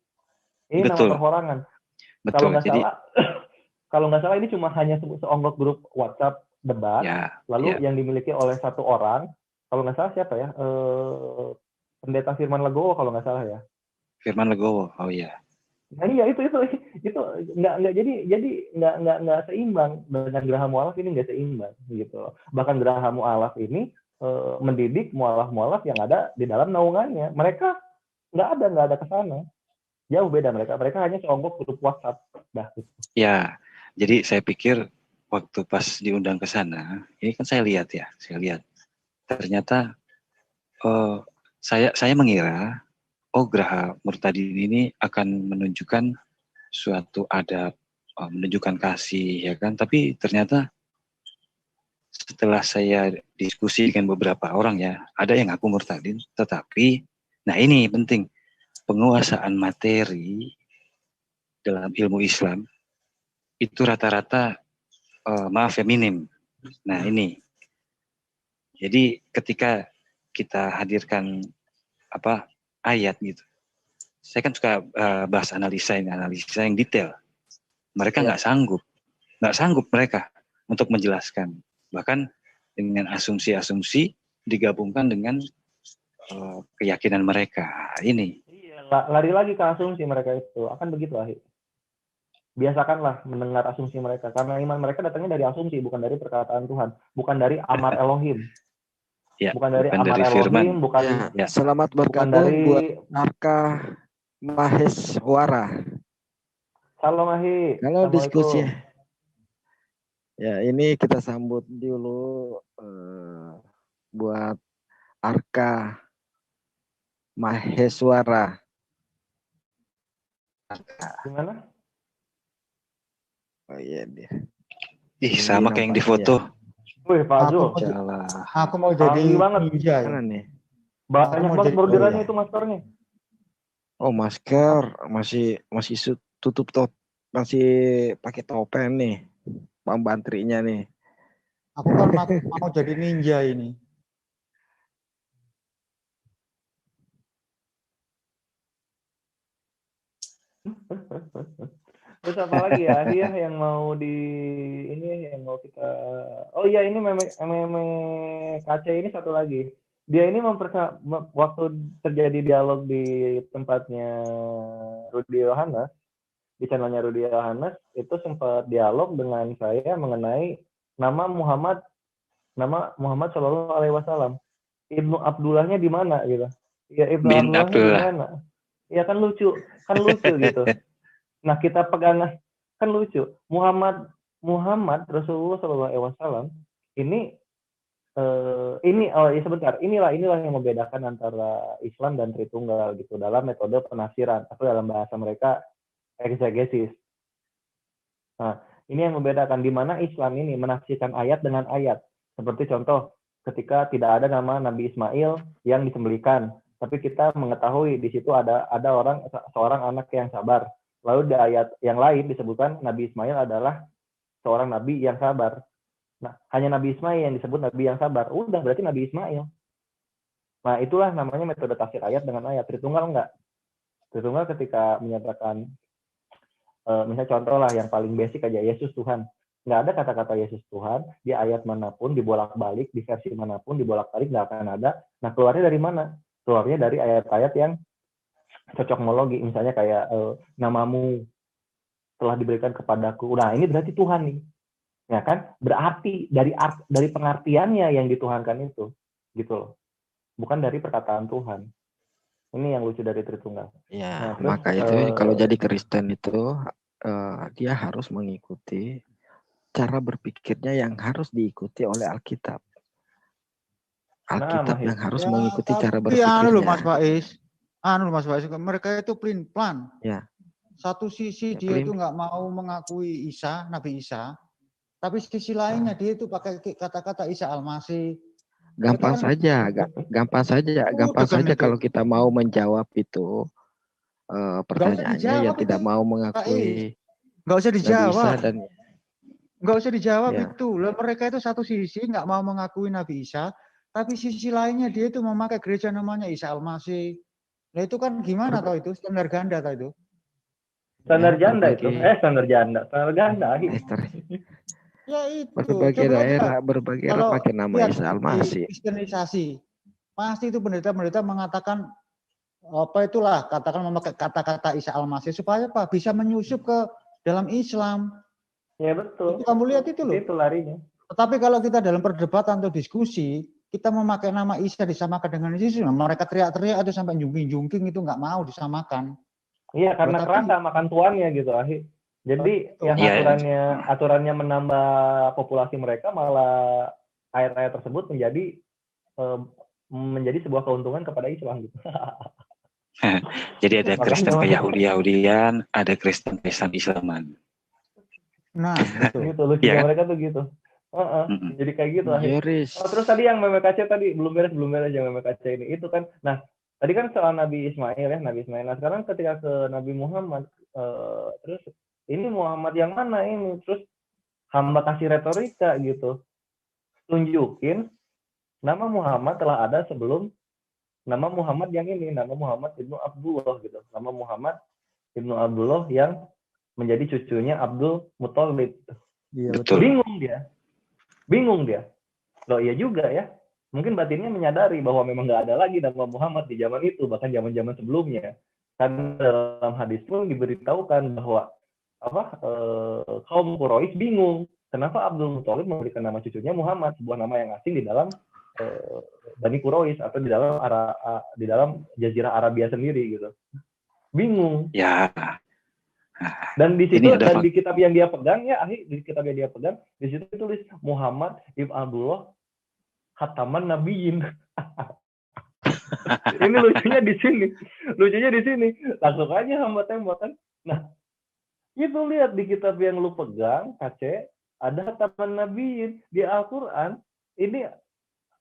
Ini Betul. nama perorangan. Betul. Kalau nggak Jadi, salah, kalau nggak salah ini cuma hanya seonggok grup WhatsApp debat, lalu yang dimiliki oleh satu orang. Kalau nggak salah siapa ya? Pendeta Firman Legowo kalau nggak salah ya. Firman Legowo, oh iya. Nah iya itu nggak nggak seimbang dengan Geraha Mu'alaf ini, nggak seimbang gitu. Bahkan Geraha Mu'alaf ini mendidik mu'alaf yang ada di dalam naungannya. Mereka nggak ada ke sana. Jauh beda mereka hanya seonggok grup WhatsApp. Dah. Gitu. Ya, jadi saya pikir waktu pas diundang ke sana, ini kan saya lihat ternyata saya mengira Geraha Murtadin ini akan menunjukkan suatu adab, menunjukkan kasih, ya kan? Tapi ternyata setelah saya diskusi dengan beberapa orang ya, ada yang ngaku murtadin, tetapi, nah ini penting, penguasaan materi dalam ilmu Islam itu rata-rata minim. Nah ini, jadi ketika kita hadirkan ayat gitu. Saya kan suka bahas analisa yang detail. Mereka nggak sanggup mereka untuk menjelaskan. Bahkan dengan asumsi-asumsi digabungkan dengan keyakinan mereka. Ini. Iya, lari lagi ke asumsi mereka itu. Akan begitu, Ahi. Biasakanlah mendengar asumsi mereka. Karena iman mereka datangnya dari asumsi, bukan dari perkataan Tuhan. Bukan dari amar Elohim. Ya, bukan dari amar Elohim, bukan ya. Selamat bergabung buat Arka Maheswara. Salam Ahi. Kalau diskusi ya ini kita sambut dulu buat Arka Maheswara. Gimana? Oh iya dia. Ih, sama kayak yang di foto. Wih, Pak Zul. Aku mau jadi ninja ya. Banyak banget bordirannya itu maskernya. Oh, masker masih tutup top, masih pakai topeng nih. Pembantrinya nih. Aku kan mau jadi ninja ini. Terus apa lagi ya yang mau yang mau kita, oh iya ini meme KC ini satu lagi, dia ini waktu terjadi dialog di tempatnya Rudy Yohanes, di channelnya Rudy Yohanes itu sempat dialog dengan saya mengenai nama Muhammad Shallallahu Alaihi Wasallam, Ibnu Abdullahnya di mana gitu, ya Ibnu Abdullahnya di mana, ya kan lucu gitu. Nah kita pegang kan lucu, Muhammad Rasulullah SAW ini sebentar, inilah yang membedakan antara Islam dan Tritunggal gitu dalam metode penafsiran atau dalam bahasa mereka eksegesis. Nah ini yang membedakan di mana Islam ini menafsirkan ayat dengan ayat, seperti contoh ketika tidak ada nama Nabi Ismail yang disembelihkan, tapi kita mengetahui di situ ada seorang anak yang sabar. Lalu di ayat yang lain disebutkan Nabi Ismail adalah seorang nabi yang sabar. Nah, hanya Nabi Ismail yang disebut nabi yang sabar. Udah, berarti Nabi Ismail. Nah, itulah namanya metode tafsir ayat dengan ayat. Tritunggal enggak. Tritunggal ketika menyatakan, misalnya contoh lah yang paling basic aja, Yesus Tuhan. Nggak ada kata-kata Yesus Tuhan, di ayat manapun, dibolak-balik, di versi manapun, dibolak-balik, nggak akan ada. Nah, keluarnya dari mana? Keluarnya dari ayat-ayat yang cocokmologi, misalnya kayak namamu telah diberikan kepadaku. Nah ini berarti Tuhan nih, ya kan? Berarti dari pengertiannya yang dituhankan itu, gitu loh. Bukan dari perkataan Tuhan. Ini yang lucu dari Tritunggal. Ya, maka itu kalau jadi Kristen itu dia harus mengikuti cara berpikirnya yang harus diikuti oleh Alkitab. Alkitab yang harus mengikuti cara berpikirnya. Mas Faiz, mereka itu plan. Ya. Satu sisi dia itu nggak mau mengakui Nabi Isa, tapi sisi lainnya dia itu pakai kata-kata Isa Al-Masih. Gampang saja kalau kita mau menjawab itu pertanyaannya yang tidak mau mengakui. Nggak usah Nabi Isa dijawab. dan Nggak usah dijawab ya. itu. Lah, mereka itu satu sisi nggak mau mengakui Nabi Isa, tapi sisi lainnya dia itu memakai gereja namanya Isa Al-Masih. Nah itu kan gimana tau itu? Standar ganda tau itu? Standar janda itu. Standar janda. Standar ganda. Ya itu. Berbagai Coba daerah, berbagai kalau pakai nama lihat Isa Al-Masih. Kristenisasi, pasti itu pendeta-pendeta mengatakan apa itulah, katakan memakai kata-kata Isa Al-Masih supaya apa? Bisa menyusup ke dalam Islam. Ya betul. Itu kamu lihat itu loh. Itu larinya. Tetapi kalau kita dalam perdebatan atau diskusi, kita memakai nama Isa disamakan dengan Yesus, mereka teriak-teriak atau sampai jungking-jungking itu nggak mau disamakan. Iya, karena kerasa makan tuannya gitu, Ahi. Jadi yang aturannya menambah populasi mereka, malah ayat-ayat tersebut menjadi sebuah keuntungan kepada Islam gitu. Jadi ada Kristen Yahudi-Yahudian, ada Kristen Islaman. Nah, gitu lucunya mereka tuh gitu. Jadi kayak gitu. Terus tadi yang MMKC tadi belum beres yang MMKC ini itu kan. Nah, tadi kan soal Nabi Ismail ya, Nabi Ismail. Nah, sekarang ketika ke Nabi Muhammad, terus ini Muhammad yang mana ini? Terus hamba kasih retorika gitu. Tunjukin nama Muhammad telah ada sebelum nama Muhammad yang ini, nama Muhammad Ibnu Abdullah gitu. Nama Muhammad Ibnu Abdullah yang menjadi cucunya Abdul Muthalib. Iya, betul. Bingung dia. Loh iya juga ya. Mungkin batinnya menyadari bahwa memang nggak ada lagi nama Muhammad di zaman itu, bahkan zaman-zaman sebelumnya. Karena dalam hadis pun diberitahukan bahwa kaum Quraisy bingung kenapa Abdul Muthalib memberikan nama cucunya Muhammad, sebuah nama yang asing di dalam Bani Quraisy atau di dalam Jazirah Arabia sendiri gitu. Bingung. Ya. Dan di situ dan di kitab yang dia pegang ya, di kitab yang dia pegang di situ tulis Muhammad ibn Abdullah Khataman Nabiyyin. Ini lucunya di sini. Langsung aja hamba tembak kan. Nah, itu lihat di kitab yang lu pegang, KC, ada Khataman Nabiyyin di Al-Qur'an. Ini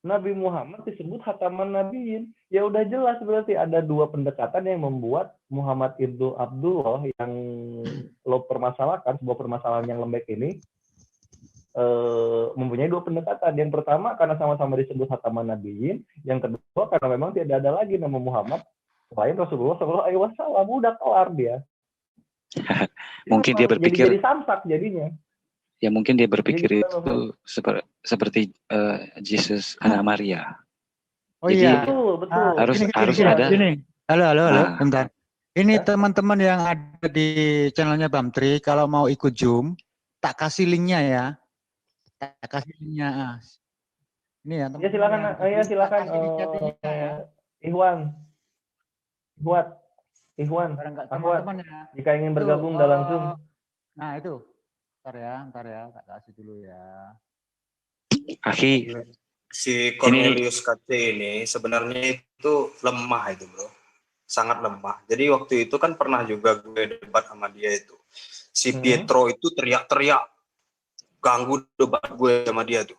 Nabi Muhammad disebut Khataman Nabiyyin. Ya udah jelas berarti ada dua pendekatan yang membuat Muhammad ibnu Abdullah yang lo permasalahkan, sebuah permasalahan yang lembek ini mempunyai dua pendekatan. Yang pertama karena sama-sama disebut Khataman Nabiyyin, yang kedua karena memang tidak ada lagi nama Muhammad selain Rasulullah SAW. Udah kelar dia. Mungkin dia berpikir jadi samsak jadinya. Ya mungkin dia berpikir itu seperti Yesus anak Maria. Oh jadi, iya, betul. Harus ada. Gini. Halo, bentar. Ini teman-teman yang ada di channelnya Bamtri, kalau mau ikut Zoom, tak kasih linknya ya. Tak kasih linknya. Ini ya. Ya silakan. Silakan. Ikhwan. Jika ingin bergabung dalam Zoom. Nah itu. Ntar ya, tak kasih dulu ya. Akhi, si Cornelius KC ini sebenarnya itu lemah itu bro, sangat lemah. Jadi waktu itu kan pernah juga gue debat sama dia itu. Si Pietro itu teriak-teriak, ganggu debat gue sama dia tuh.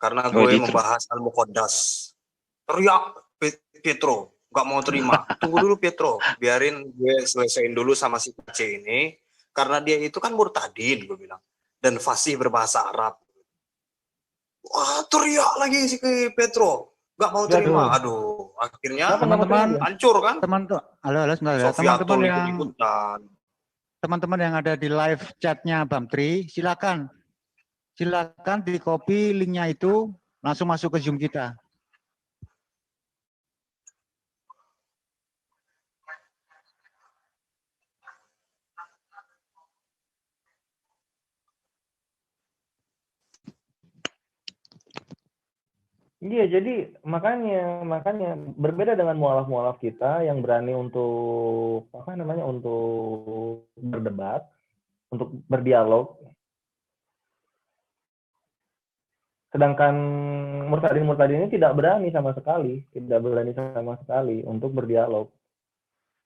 Karena gue membahas Al-Muqaddas. Teriak Pietro, gak mau terima. Tunggu dulu Pietro, biarin gue selesaiin dulu sama si KC ini. Karena dia itu kan murtadin, gue bilang. Dan fasih berbahasa Arab. Wah, teriak lagi si Pietro. Gak mau terima. Aduh, akhirnya teman-teman hancur kan? Halo, sebentar ya. Teman-teman yang ada di live chatnya Bamtri, silakan di copy linknya itu, langsung masuk ke Zoom kita. Iya, jadi makanya berbeda dengan mualaf-mualaf kita yang berani untuk untuk berdebat, untuk berdialog. Sedangkan murtadin ini tidak berani sama sekali untuk berdialog.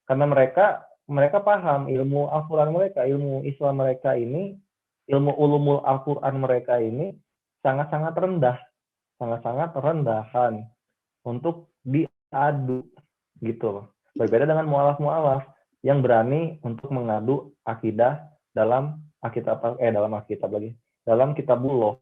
Karena mereka paham ilmu Al-Qur'an mereka, ilmu Islam mereka ini, ilmu ulumul Al-Qur'an mereka ini sangat-sangat rendahan untuk diadu gitu loh. Berbeda dengan mualaf-mualaf yang berani untuk mengadu akidah dalam dalam Alkitab lagi, dalam Kitabullah.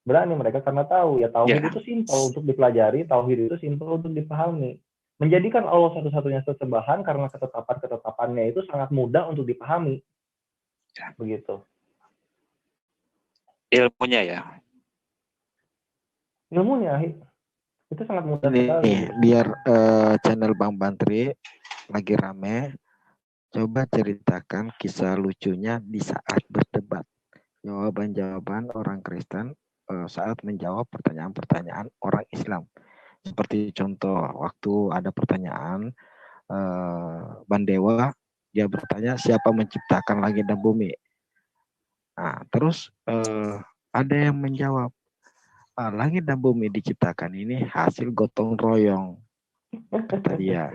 Berani mereka karena tahu ya tauhid itu simpel untuk dipelajari, tauhid itu simpel untuk dipahami. Menjadikan Allah satu-satunya sesembahan karena ketetapan-ketetapannya itu sangat mudah untuk dipahami. Begitu. Ilmunya itu sangat mudah sekali. Biar channel Bang Bantri lagi rame, coba ceritakan kisah lucunya di saat berdebat. Jawaban-jawaban orang Kristen saat menjawab pertanyaan-pertanyaan orang Islam. Seperti contoh, waktu ada pertanyaan Bandewa, dia bertanya siapa menciptakan langit dan bumi. Nah, terus ada yang menjawab, langit dan bumi diciptakan ini hasil gotong royong, kata dia.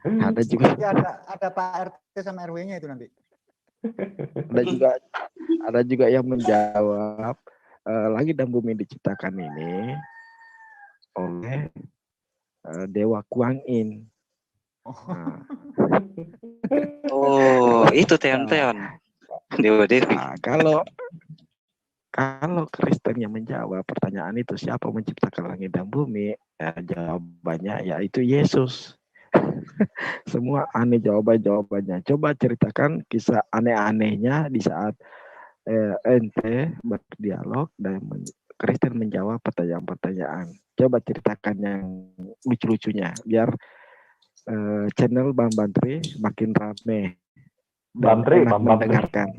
Ada juga ada Pak RT sama RW-nya itu nanti. Ada juga yang menjawab, langit dan bumi diciptakan ini oleh Dewa Kuang Yin. Nah. Itu Teon. Dewa Devi. Nah, kalau Kristen yang menjawab pertanyaan itu siapa menciptakan langit dan bumi, jawabannya yaitu Yesus. Semua aneh jawabannya. Coba ceritakan kisah aneh-anehnya di saat ente berdialog dan Kristen menjawab pertanyaan-pertanyaan. Coba ceritakan yang lucu-lucunya biar channel Bang Bantri makin rame dan mendengarkan.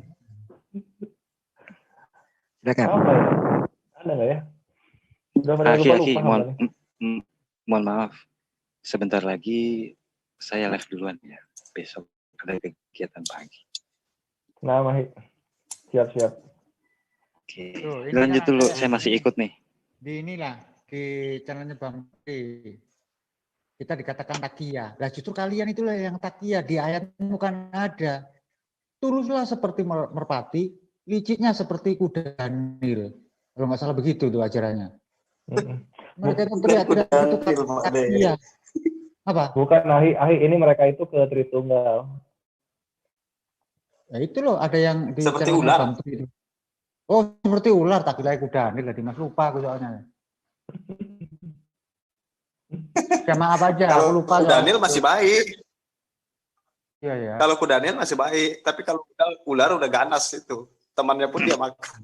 Silakan. Ada nggak ya? Aki, mohon maaf. Sebentar lagi saya live duluan ya. Besok ada kegiatan pagi. Nah, Mahi. Siap. Oke. Lanjut dulu, saya masih ikut nih. Di channelnya Bang Bantri. Kita dikatakan takia. Lah justru kalian itulah yang takia. Di ayat bukan ada. Tuluslah seperti merpati, liciknya seperti kuda Nil. Kalau nggak salah begitu tuh ajarannya. Mereka itu teriak-teriak itu takia. Apa? Bukan Ahi, ini mereka itu ke Tritunggal. Ya itu loh, ada yang di seperti ular. Itu. Oh, seperti ular, tak kira kuda Nil. Tadi Mas lupa aku soalnya. Sama apa aja? Kalau aku lupa. Daniel masih baik. Iya. Kalau Daniel masih baik, tapi kalau ular udah ganas itu. Temannya pun dia makan.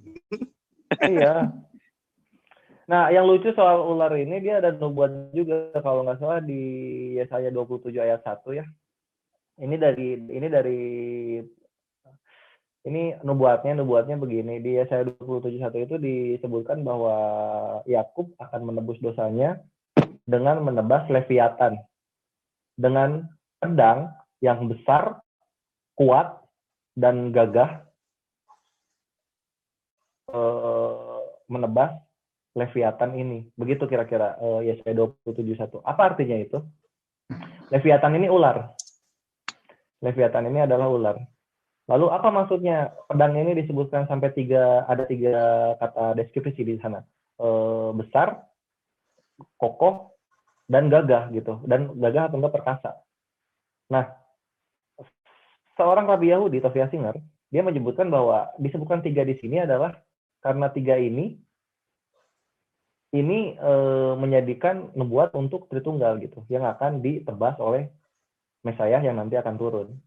Iya. Nah, yang lucu soal ular ini, dia ada nubuat juga kalau nggak salah di Yesaya 27 ayat 1 ya. Ini nubuatnya begini. Di Yesaya 27:1 itu disebutkan bahwa Yakub akan menebus dosanya dengan menebas Leviatan dengan pedang yang besar, kuat, dan gagah, menebas Leviatan ini. Begitu kira-kira Yesaya 27:1. Apa artinya itu? Leviatan ini ular. Leviatan ini adalah ular. Lalu apa maksudnya? Pedang ini disebutkan sampai ada tiga kata deskripsi di sana. Besar, kokoh, dan gagah gitu. Dan gagah atau enggak perkasa. Nah, seorang Rabi Yahudi, Tovia Singer, dia menyebutkan bahwa disebutkan tiga di sini adalah karena tiga ini menjadikan nubuat untuk Tritunggal gitu, yang akan ditebas oleh Mesias yang nanti akan turun.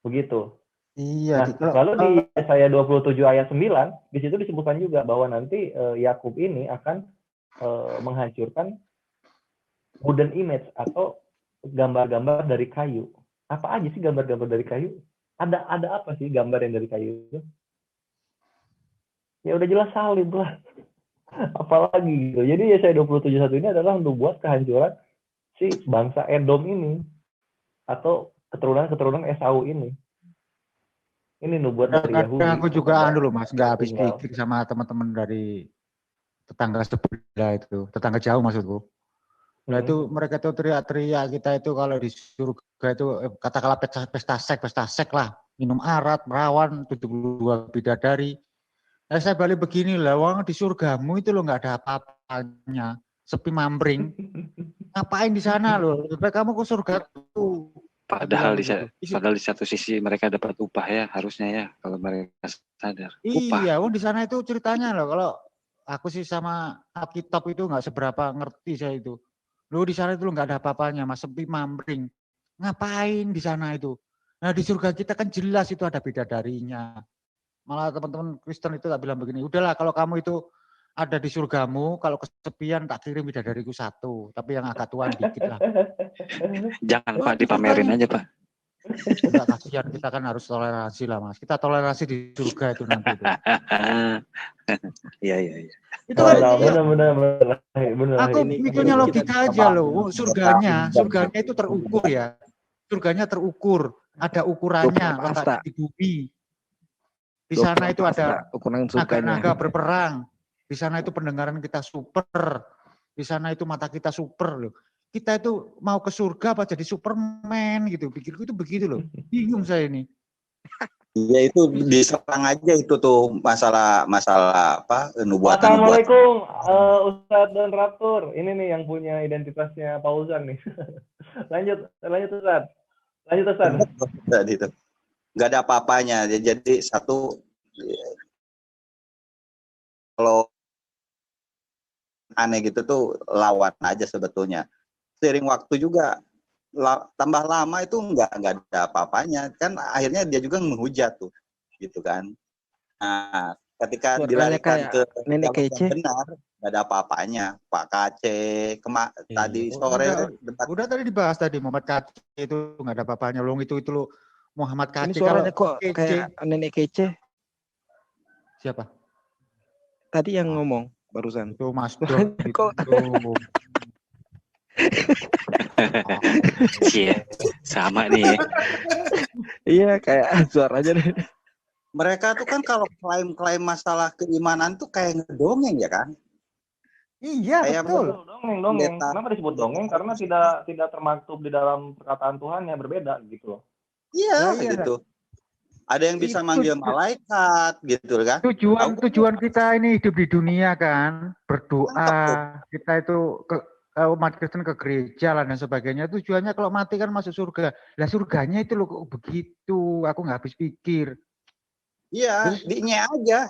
Begitu. Iya. Nah, lalu di Yesaya 27 ayat 9, di situ disebutkan juga bahwa nanti Yakub ini akan menghancurkan wooden image atau gambar-gambar dari kayu. Apa aja sih gambar-gambar dari kayu? Ada apa sih gambar yang dari kayu itu? Ya udah jelas salib lah. Apalagi gitu. Jadi Yesaya 27:1 ini adalah nubuat kehancuran si bangsa Edom ini atau keturunan Esau ini. Ini nubuat dari Yahudi. Aku juga dulu Mas, nggak habis pikir sama teman-teman dari tetangga sebelah itu, tetangga jauh maksudku. Nah itu mereka tuh teriak-teriak kita itu kalau di surga itu katakanlah pesta sek lah, minum arak, merawan, 72 bidadari. Nah, saya balik begini lah, wong di surgamu itu lo nggak ada apa-apanya, sepi mambring. Ngapain di sana lo? Lebih baik kamu ke surga tuh. Padahal di satu sisi mereka dapat upah ya, harusnya ya kalau mereka sadar. Upah. Iya, di sana itu ceritanya loh. Kalau aku sih sama Alkitab itu nggak seberapa ngerti saya itu. Lu di sana itu nggak ada apa-apanya, Mas, sepi mamring. Ngapain di sana itu? Nah di surga kita kan jelas itu ada bidadarinya. Malah teman-teman Kristen itu tak bilang begini, udahlah kalau kamu itu ada di surgamu, kalau kesepian tak kirim bidadariku satu, tapi yang agak tuan dikit lah. Jangan Pak, dipamerin aja Pak. Enggak, kasihan, kita kan harus toleransi lah Mas. Kita toleransi di surga itu nanti itu. Iya. Itu kan benar. Aku mikirnya logika aja loh. Surganya itu terukur ya. Surganya terukur, ada ukurannya, letaknya di bumi. Di sana itu ada naga-naga berperang. Di sana itu pendengaran kita super. Di sana itu mata kita super loh. Kita itu mau ke surga apa jadi Superman gitu. Pikirku itu begitu loh. Bingung saya ini. Ya itu diserang aja itu tuh masalah apa nubuatan. Assalamualaikum Ustadz dan Raptor. Ini nih yang punya identitasnya Pauzan nih. lanjut Ustadz. Itu. Nggak ada apa-apanya. Jadi satu kalau aneh gitu tuh lawan aja sebetulnya. Seiring waktu juga tambah lama itu nggak ada apa-apanya kan, akhirnya dia juga menghujat tuh gitu kan. Nah ketika dilarikan ke nenek kece benar nggak ada apa-apanya. Pak Kace tadi sore udah tadi dibahas tadi Muhammad Kace itu nggak ada apa-apanya. Long itu lo Muhammad Kace. Ini suaranya kok kayak nenek kece. Siapa tadi yang ngomong barusan? Itu Mas Don kok Iya, sama nih. Iya, kayak suaranya nih. Mereka tuh kan kalau klaim masalah keimanan tuh kayak ngedongeng ya kan? Iya, kayak betul. Dongeng. Kenapa disebut dongeng? Karena tidak termaktub di dalam perkataan Tuhan yang berbeda gitu loh. Iya, gitu. Ada yang bisa manggil malaikat gitu kan? Tujuan kita ini hidup di dunia kan, berdoa. Kita itu umat Kristen ke gereja lah dan sebagainya. Tujuannya kalau mati kan masuk surga. Lah surganya itu loh kok begitu. Aku nggak habis pikir. Iya, dinya aja.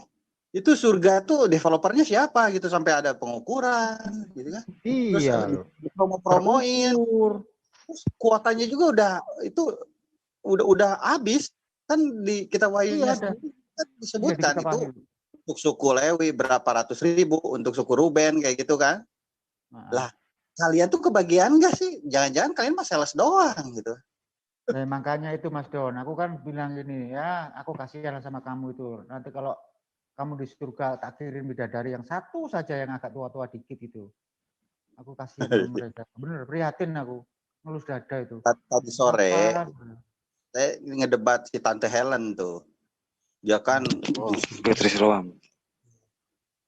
Itu surga tuh developernya siapa gitu sampai ada pengukuran gitu kan. Iya. Terus promoin. Kuotanya juga udah habis kan di kita wayunya kan disebutkan itu untuk suku Lewi berapa ratus ribu, untuk suku Ruben kayak gitu kan. Lah kalian tuh kebagian nggak sih? Jangan-jangan kalian mah sales doang gitu. Nah, makanya itu Mas Don, aku kan bilang gini ya, aku kasihan sama kamu itu. Nanti kalau kamu di surga tak kirim bidadari yang satu saja yang agak tua-tua dikit itu. Aku kasihan sama mereka. Bener, prihatin aku. Ngelus dada itu. Tadi sore saya ngedebat si Tante Helen tuh. Dia kan Beatrice Roam.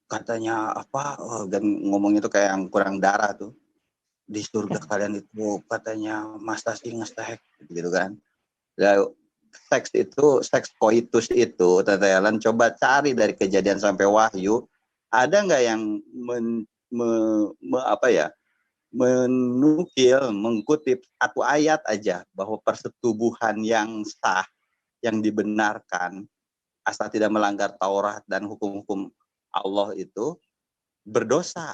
Katanya apa? Dan ngomongnya tuh kayak yang kurang darah tuh. Di surga kalian itu katanya mastastek gitu kan. Ya, seks koitus itu Tante Helen coba cari dari Kejadian sampai Wahyu, ada nggak yang mengkutip satu ayat aja bahwa persetubuhan yang sah, yang dibenarkan asal tidak melanggar Taurat dan hukum-hukum Allah itu berdosa.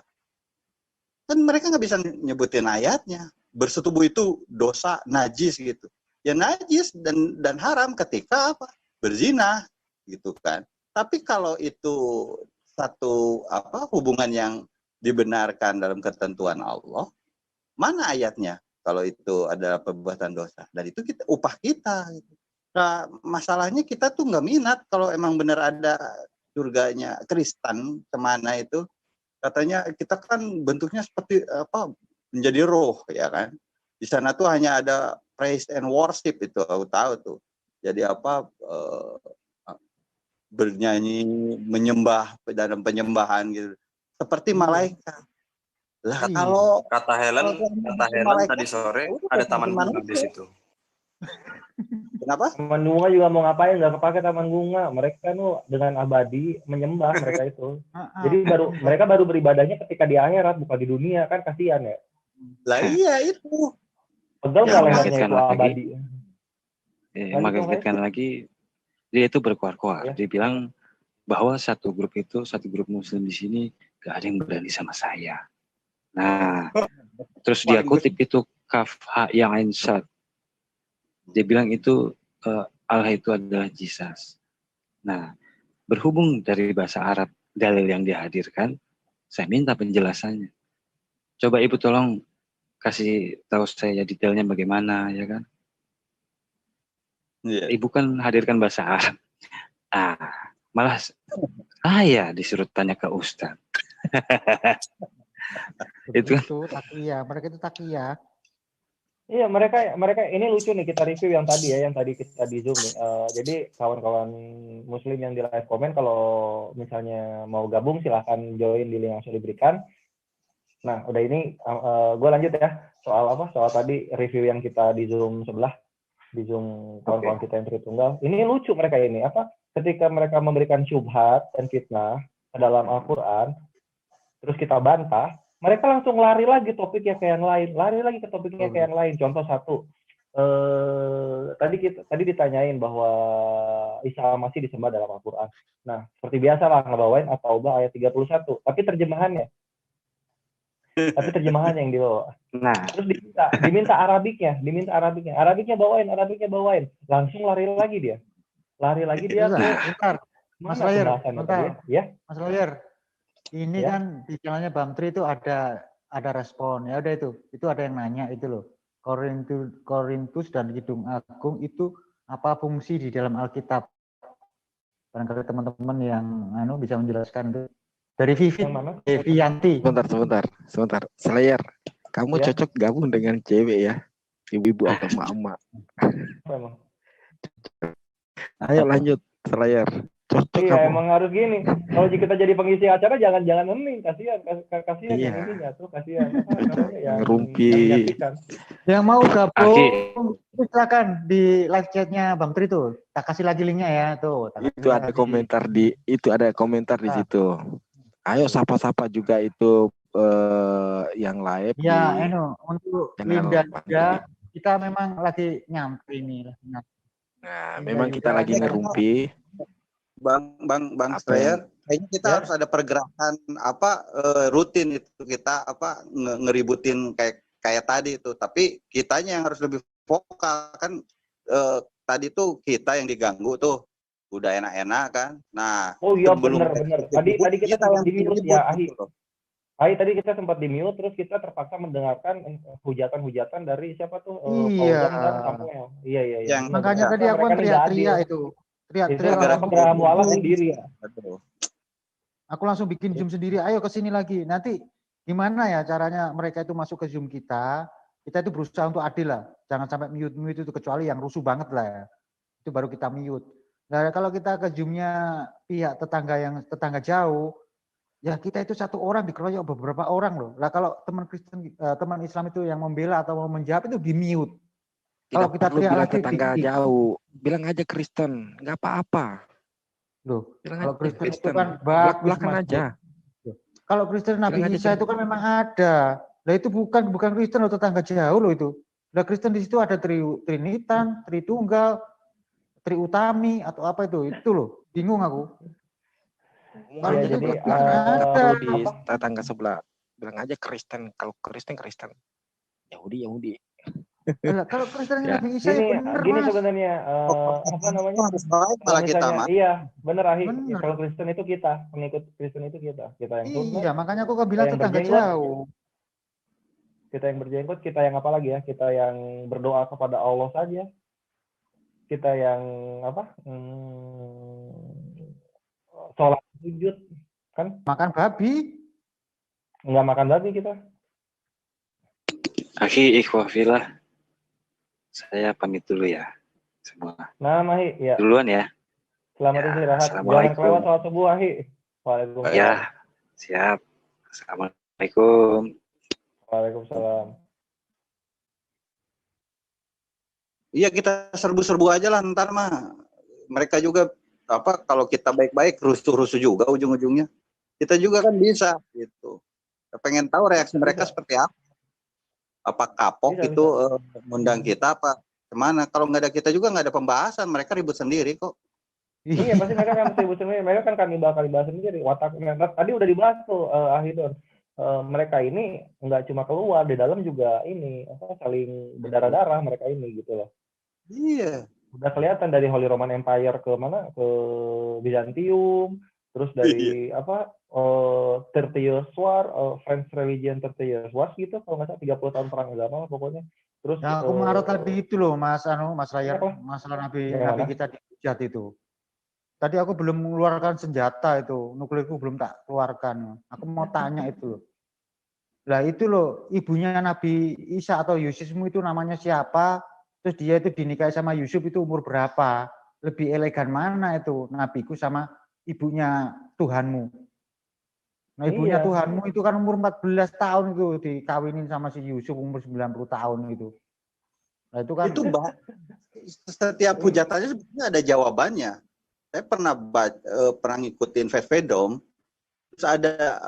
Kan mereka nggak bisa nyebutin ayatnya. Bersetubuh itu dosa, najis gitu. Ya najis dan haram ketika apa? Berzina gitu kan. Tapi kalau itu satu hubungan yang dibenarkan dalam ketentuan Allah, mana ayatnya kalau itu ada perbuatan dosa? Dan itu upah kita. Gitu. Nah, masalahnya kita tuh nggak minat kalau emang benar ada surganya Kristen kemana itu. Katanya kita kan bentuknya seperti menjadi roh ya kan. Di sana tuh hanya ada praise and worship itu aku tahu tuh. Jadi bernyanyi, menyembah dalam penyembahan gitu. Seperti malaikat. Lah kalau kata Helen tadi sore ada taman bunga di situ. Kenapa? Taman bunga juga mau ngapain? Nggak kepake taman bunga. Mereka tuh dengan abadi menyembah mereka itu. Jadi mereka baru beribadahnya ketika di akhirat, bukan di dunia kan, kasihan ya. Lah iya itu. Betul nggak lehernya itu abadi? Mengagetkan lagi, dia itu berkuar-kuar. Dia bilang bahwa satu grup Muslim di sini gak ada yang berani sama saya. Nah, terus dia kutip itu kaf ha yang ain sad. Dia bilang itu Allah itu adalah Jesus. Nah, berhubung dari bahasa Arab dalil yang dihadirkan, saya minta penjelasannya. Coba Ibu tolong kasih tahu saya detailnya bagaimana, ya kan? Yeah. Ibu kan hadirkan bahasa Arab. Malah saya disuruh tanya ke Ustadz. Itu takiyah, mereka itu takiyah. Iya, mereka ini lucu nih, kita review yang tadi ya, yang tadi kita di Zoom nih. Jadi kawan-kawan Muslim yang di live comment kalau misalnya mau gabung silahkan join di link yang sudah diberikan. Nah, udah ini gue lanjut ya soal tadi review yang kita di Zoom sebelah, di Zoom kawan-kawan kita yang Tritunggal. Ini lucu mereka ini ketika mereka memberikan syubhat dan fitnah ke dalam Al-Quran, terus kita bantah. Mereka langsung lari lagi topiknya ke yang lain, Contoh satu, tadi ditanyain bahwa Isa masih disembah dalam Al-Quran. Nah, seperti biasa lah ngebawain At-Taubah ayat 31, tapi terjemahannya yang dibawa. Nah, terus diminta Arabiknya, bawain, langsung lari lagi dia Bentar, Mas Lawyer, ya, Mas Lawyer. Ini kan di channelnya Bamtri itu ada respon, ya udah itu ada yang nanya itu loh, Korintus dan Kidung Agung itu apa fungsi di dalam Alkitab? Barangkali teman-teman yang bisa menjelaskan itu. Dari Vivianti. Sebentar. Slayer, kamu cocok gabung dengan cewek ya, ibu-ibu atau emak-emak. Ayo lanjut, Slayer. Cocok iya, kamu. emang harus gini. Kalau kita jadi pengisi acara jangan hening, kasihan yang ininya tuh, kasihan. Ngerumpi. Yang mau gabung silakan di live chatnya Bang Tri tuh. Tak kasih lagi linknya ya tuh. Itu ada komentar di situ. Ayo sapa-sapa juga itu yang live. Ya, untuk Linda juga kita memang lagi nyampe ini. Nah, memang kita lagi ngerumpi. Bang Slayer, kayaknya kita harus ada pergerakan rutin itu, kita ngeributin kayak tadi itu, tapi kitanya yang harus lebih vokal kan. Tadi tuh kita yang diganggu tuh udah enak-enak kan. Nah, iya benar. Tadi kita sempat di mute ya, tadi kita sempat di mute, terus kita terpaksa mendengarkan hujatan dari siapa tuh? Iya. Iya. Makanya tadi aku teriak-teriak itu. Teriak-teriak mualaf sendiri ya. Aku langsung bikin Zoom sendiri. Ayo ke sini lagi. Nanti gimana ya caranya mereka itu masuk ke Zoom kita? Kita itu berusaha untuk adil lah. Jangan sampai mute itu, kecuali yang rusuh banget lah ya. Itu baru kita mute. Nah, kalau kita ke Zoom-nya pihak tetangga jauh, ya kita itu satu orang dikeroyok beberapa orang loh. Lah kalau teman Islam itu yang membela atau mau menjawab itu di mute. Kalau kita bilang lagi tetangga jauh, bilang aja Kristen, nggak apa-apa. Loh, kalau Kristen itu kan belakang aja. Kalau Kristen Nabi Isa itu kan memang ada. Lah itu bukan Kristen loh, tetangga jauh loh itu. Lah Kristen di situ ada Trinitan, Tritunggal, Triutami atau apa itu loh. Bingung aku. Kalau jadi ada di tetangga sebelah, bilang aja Kristen. Kalau Kristen, Yahudi. Kalau Kristen Nabi Isa ya benar, gini sebenarnya malah kita mah. Iya, benar Ahi. Kalau Kristen itu kita, pengikut Kristen itu kita yang iya, makanya aku bilang tetangga jauh. Kita yang berjenggot, kita yang apa lagi ya? Kita yang berdoa kepada Allah saja. Kita yang sholat sujud kan? Makan babi? Enggak makan babi kita. Akhi ikhwafillah. Saya pamit dulu ya semua. Nah, Mahi, ya. Duluan ya. Selamat istirahat. Jangan kelewat sholat subuh, Ahi. Waalaikumsalam. Ya, siap. Assalamualaikum. Waalaikumsalam. Iya, kita serbu-serbu aja lah ntar mah. Mereka juga kalau kita baik-baik rusuh-rusuh juga ujung-ujungnya. Kita juga kan bisa gitu. Pengen tahu reaksi mereka seperti apa. apa kapok Bisa, itu mengundang kita apa kemana? Kalau nggak ada kita juga nggak ada pembahasan, mereka ribut sendiri kok. Iya, pasti mereka kan ribut sendiri. Mereka kan kanibal sendiri. Watak tadi udah dibahas tuh, Ahidor. Mereka ini nggak cuma keluar, di dalam juga ini saling berdarah-darah mereka ini gitu loh. Iya. Udah kelihatan dari Holy Roman Empire ke mana, ke Bizantium, terus dari Thirty Years War, French Religion 30 Years War gitu, kalau nggak salah 30 tahun perang agama pokoknya. Terus yang aku marah tadi itu loh Mas Ryan, apa? masalah nabi kita dihujat itu. Tadi aku belum mengeluarkan senjata itu, nuklirku belum tak keluarkan. Aku mau tanya itu loh. Lah itu loh, ibunya Nabi Isa atau Yusufmu itu namanya siapa? Terus dia itu dinikahi sama Yusuf itu umur berapa? Lebih elegan mana itu nabiku sama ibunya Tuhanmu? Nah ibunya Tuhanmu itu kan umur 14 tahun itu dikawinin sama si Yusuf umur 90 tahun gitu. Nah itu kan. Itu setiap hujatannya sebetulnya ada jawabannya. Saya pernah ngikutin Vedom, terus ada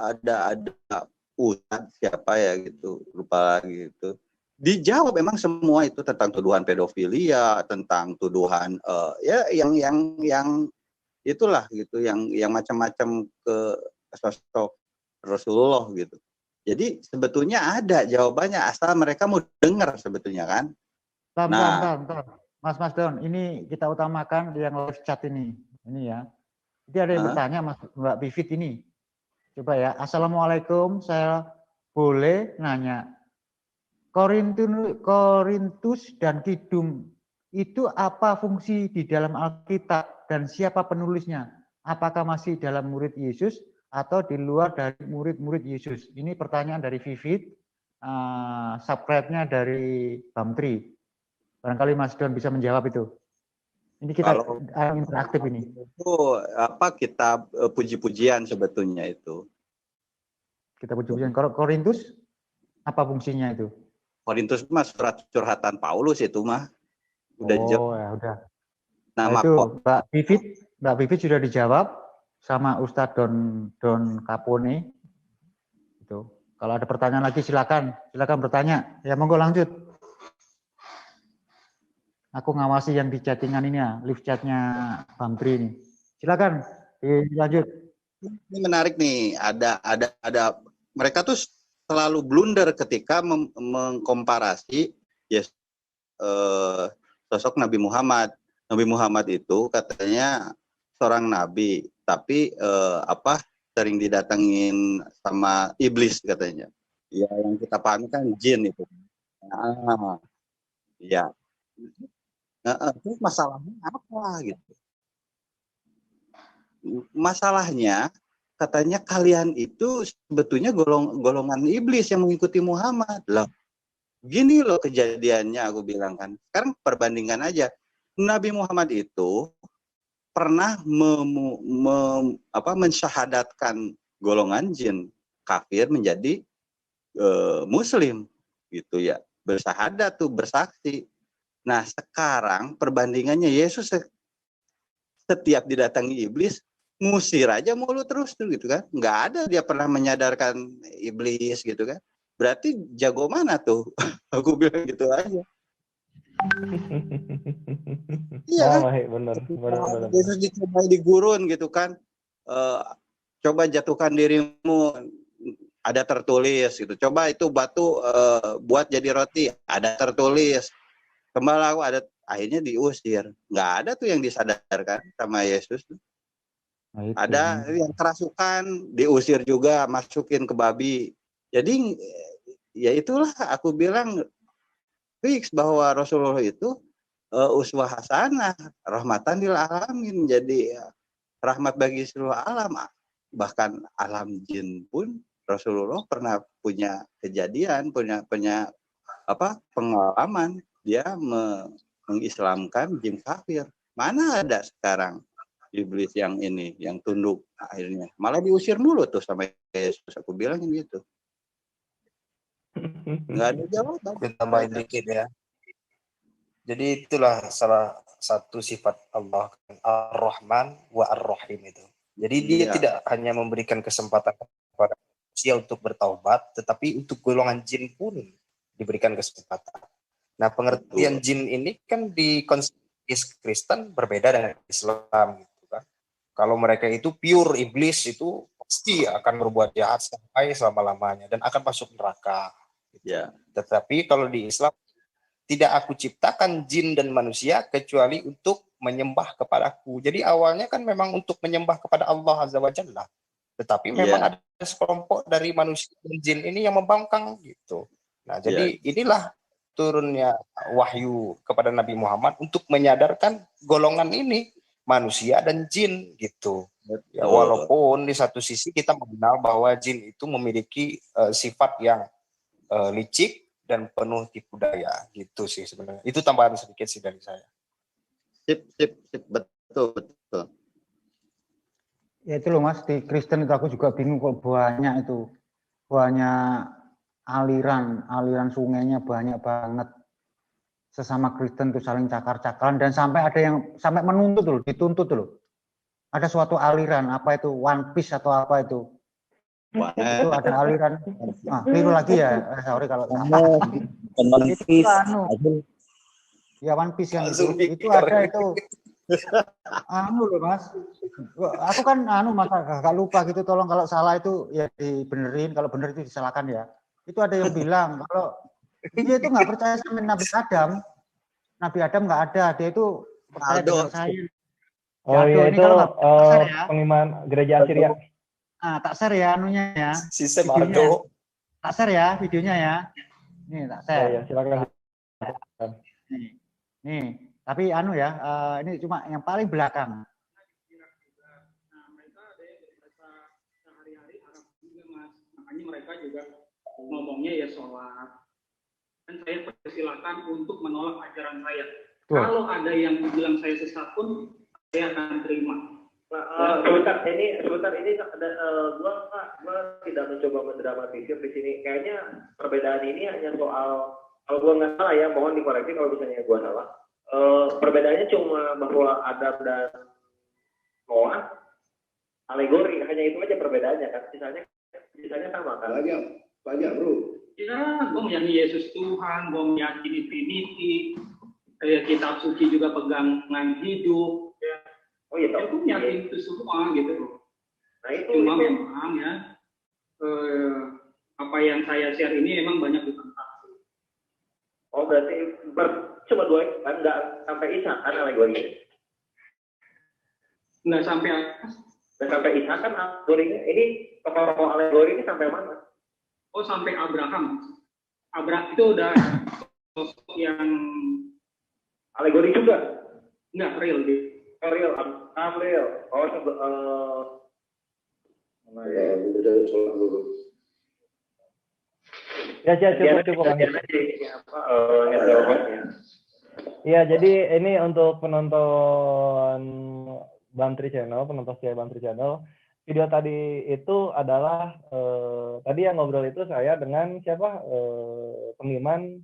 ustadz siapa ya gitu, lupa lagi gitu. Dijawab memang semua itu tentang tuduhan pedofilia, tentang tuduhan yang itulah gitu, yang macam-macam ke sosok Rasulullah gitu. Jadi sebetulnya ada jawabannya asal mereka mau dengar sebetulnya kan. Mas Don, ini kita utamakan yang live chat ini ya. Jadi ada yang bertanya Mbak Bivit ini. Coba ya, Assalamualaikum, saya boleh nanya. Korintus dan Kidung itu apa fungsi di dalam Alkitab dan siapa penulisnya? Apakah masih dalam murid Yesus atau di luar dari murid-murid Yesus? Ini pertanyaan dari Vivit, subscribe-nya dari Bamtri. Barangkali Mas Don bisa menjawab itu. Ini kita interaktif ini. Itu kita puji-pujian sebetulnya itu. Kita puji-pujian. Korintus apa fungsinya itu? Korintus mah surat curhatan Paulus itu mah. Udah ya udah. Nah, itu Mbak Vivit sudah dijawab sama Ustadz Don Capone. Itu. Kalau ada pertanyaan lagi silakan bertanya. Ya monggo lanjut. Aku ngawasi yang di chattingan ini ya, live chatnya Bamtri ini. Silakan dilanjut. Ini menarik nih, ada mereka tuh selalu blunder ketika mengkomparasi sosok Nabi Muhammad. Nabi Muhammad itu katanya seorang nabi, tapi sering didatengin sama iblis katanya. Ya yang kita pahami kan jin itu. Ya. Terus masalahnya apa gitu? Masalahnya katanya kalian itu sebetulnya golongan iblis yang mengikuti Muhammad. Loh, gini loh kejadiannya aku bilang kan. Sekarang perbandingan aja. Nabi Muhammad itu pernah mensyahadatkan golongan jin kafir menjadi muslim gitu ya. Bersyahadat tuh, bersaksi. Nah, sekarang perbandingannya Yesus setiap didatangi iblis, ngusir aja mulu terus tuh gitu kan. Nggak ada dia pernah menyadarkan iblis gitu kan. Berarti jago mana tuh? Aku bilang gitu aja. Iya kan? Benar. Yesus dicoba di gurun gitu kan. Coba jatuhkan dirimu, ada tertulis gitu. Coba itu batu buat jadi roti, ada tertulis. Kembali aku akhirnya diusir. Nggak ada tuh yang disadarkan sama Yesus. Nah, ada yang kerasukan, diusir juga, masukin ke babi. Jadi ya itulah aku bilang fix bahwa Rasulullah itu uswah hasanah, rahmatan lil alamin, jadi rahmat bagi seluruh alam. Bahkan alam jin pun Rasulullah pernah punya kejadian, punya pengalaman. Dia mengislamkan jin kafir. Mana ada sekarang iblis yang ini, yang tunduk akhirnya. Malah diusir mulu tuh sama Yesus. Aku bilang gitu. Nggak ada jawaban. Tambahin dikit ya. Jadi itulah salah satu sifat Allah, Ar-Rahman wa Ar-Rahim itu. Jadi dia tidak hanya memberikan kesempatan kepada manusia untuk bertaubat, tetapi untuk golongan jin pun diberikan kesempatan. Nah, pengertian jin ini kan di konsep Kristen berbeda dengan Islam gitu kan. Kalau mereka itu pure iblis, itu pasti akan berbuat jahat sampai selama-lamanya dan akan masuk neraka. Gitu. Ya. Tetapi kalau di Islam, tidak aku ciptakan jin dan manusia kecuali untuk menyembah kepadaku. Jadi awalnya kan memang untuk menyembah kepada Allah Azza wa Jalla. Tetapi memang ada sekelompok dari manusia dan jin ini yang membangkang gitu. Nah, jadi inilah turunnya wahyu kepada Nabi Muhammad untuk menyadarkan golongan ini, manusia dan jin gitu. Ya, walaupun di satu sisi kita mengenal bahwa jin itu memiliki sifat yang licik dan penuh tipu daya gitu sih sebenarnya. Itu tambahan sedikit sih dari saya. Sip, betul. Ya itu loh Mas, di Kristen itu aku juga bingung kok banyak aliran sungainya banyak banget. Sesama Kristen tuh saling cakar-cakaran dan sampai ada yang sampai menuntut loh, dituntut loh. Ada suatu aliran, apa itu, One Piece atau apa itu. Itu ada aliran, keliru lagi ya, sorry kalau salah. Itu ya One Piece yang itu ada itu. Loh Mas, aku kan masa gak lupa gitu, tolong kalau salah itu ya dibenerin, kalau bener itu disalahkan ya. Itu ada yang bilang kalau dia itu nggak percaya sama Nabi Adam nggak ada, dia itu percaya dengan sains. Oh iya, itu pengiman gereja Assyria. Tak share ya anunya ya. Sistem Ardo. Tak share ya videonya ya. Nih tak share. Ya, silakan. Nih. Tapi ini cuma yang paling belakang. Mereka ada yang berbiasa sehari-hari Arab juga Mas. Makanya mereka juga ngomongnya ya sholat. Dan saya persilakan untuk menolak ajaran saya. Kalau ada yang bilang saya sesat pun, saya akan terima. Sebentar ini gua tidak mencoba mendramatisir di sini. Kayaknya perbedaan ini hanya soal, kalau gua nggak salah ya, mohon dikoreksi kalau misalnya gua salah. Perbedaannya cuma bahwa Adam dan Noah alegori, hanya itu aja perbedaannya kan. Sisanya sama kan? Banyak bro. Ya, gue meyakini Yesus Tuhan, gue meyakini Trinity, kitab suci juga pegangan hidup. Ya. Oh iya, aku meyakini itu semua gitu. Nah itu cuma memang ya apa yang saya share ini memang banyak ditentang. Oh berarti cuma dua kan, nggak sampai Isa kan alegorinya? Nggak sampai Isa kan alegorinya. Ini tokoh alegori ini sampai mana? Oh sampai Abraham. Abraham itu udah yang alegori juga? Enggak, real deh. Real. Cukup. Iya, jadi ini untuk penonton Bantri Channel, penonton setia Bantri Channel. Video tadi itu adalah tadi yang ngobrol itu saya dengan pengiman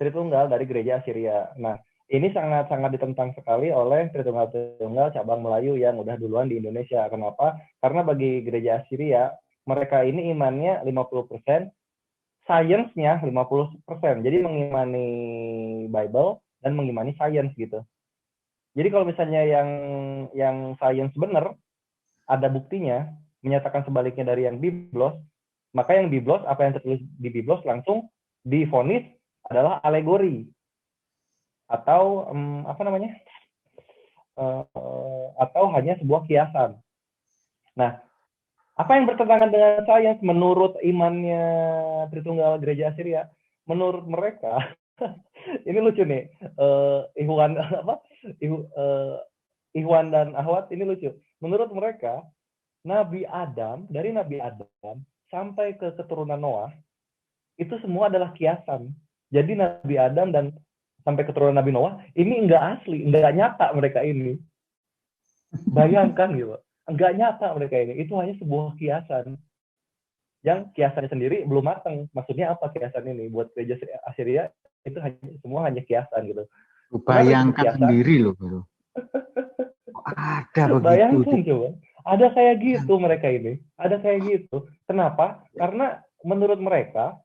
Tritunggal dari gereja Assyria. Nah, ini sangat-sangat ditentang sekali oleh Tritunggal cabang Melayu yang udah duluan di Indonesia. Kenapa? Karena bagi gereja Assyria, mereka ini imannya 50%, sainsnya 50%. Jadi mengimani Bible dan mengimani sains gitu. Jadi kalau misalnya yang sains benar, ada buktinya menyatakan sebaliknya dari yang biblos, maka yang biblos, apa yang tertulis di biblos langsung divonis adalah alegori atau atau hanya sebuah kiasan. Nah, apa yang bertentangan dengan sains menurut imannya Tritunggal Gereja Assyria? Menurut mereka, ini lucu nih, Ikhwan dan Ahwat ini lucu. Menurut mereka, dari Nabi Adam sampai ke keturunan Noah, itu semua adalah kiasan. Jadi Nabi Adam dan sampai keturunan Nabi Noah, ini enggak asli, enggak nyata mereka ini. Bayangkan gitu, enggak nyata mereka ini. Itu hanya sebuah kiasan. Yang kiasannya sendiri belum matang. Maksudnya apa kiasan ini? Buat gereja Assyria, itu semua hanya kiasan gitu. Bayangkan sendiri loh, bro. Ada begitu. Bayangkan coba. Ada kayak gitu mereka ini. Ada kayak gitu. Kenapa? Karena menurut mereka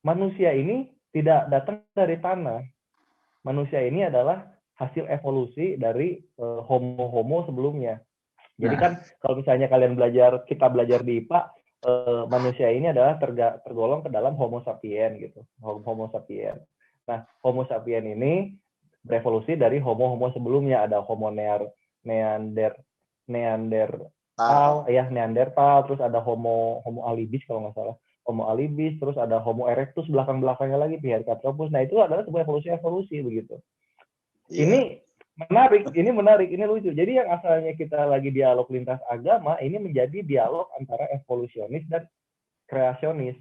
manusia ini tidak datang dari tanah. Manusia ini adalah hasil evolusi dari homo-homo sebelumnya. Jadi kan kalau misalnya kalian kita belajar di IPA, manusia ini adalah tergolong ke dalam Homo sapien gitu. Homo sapien. Nah, Homo sapien ini berevolusi dari homo-homo sebelumnya. Ada Homo Neanderthal, terus ada Homo alibis kalau nggak salah. Homo alibis, terus ada Homo erectus belakang-belakangnya lagi Pithecanthropus. Nah, itu adalah sebuah evolusi begitu. Ini menarik, ini lucu. Jadi yang asalnya kita lagi dialog lintas agama, ini menjadi dialog antara evolusionis dan kreasionis.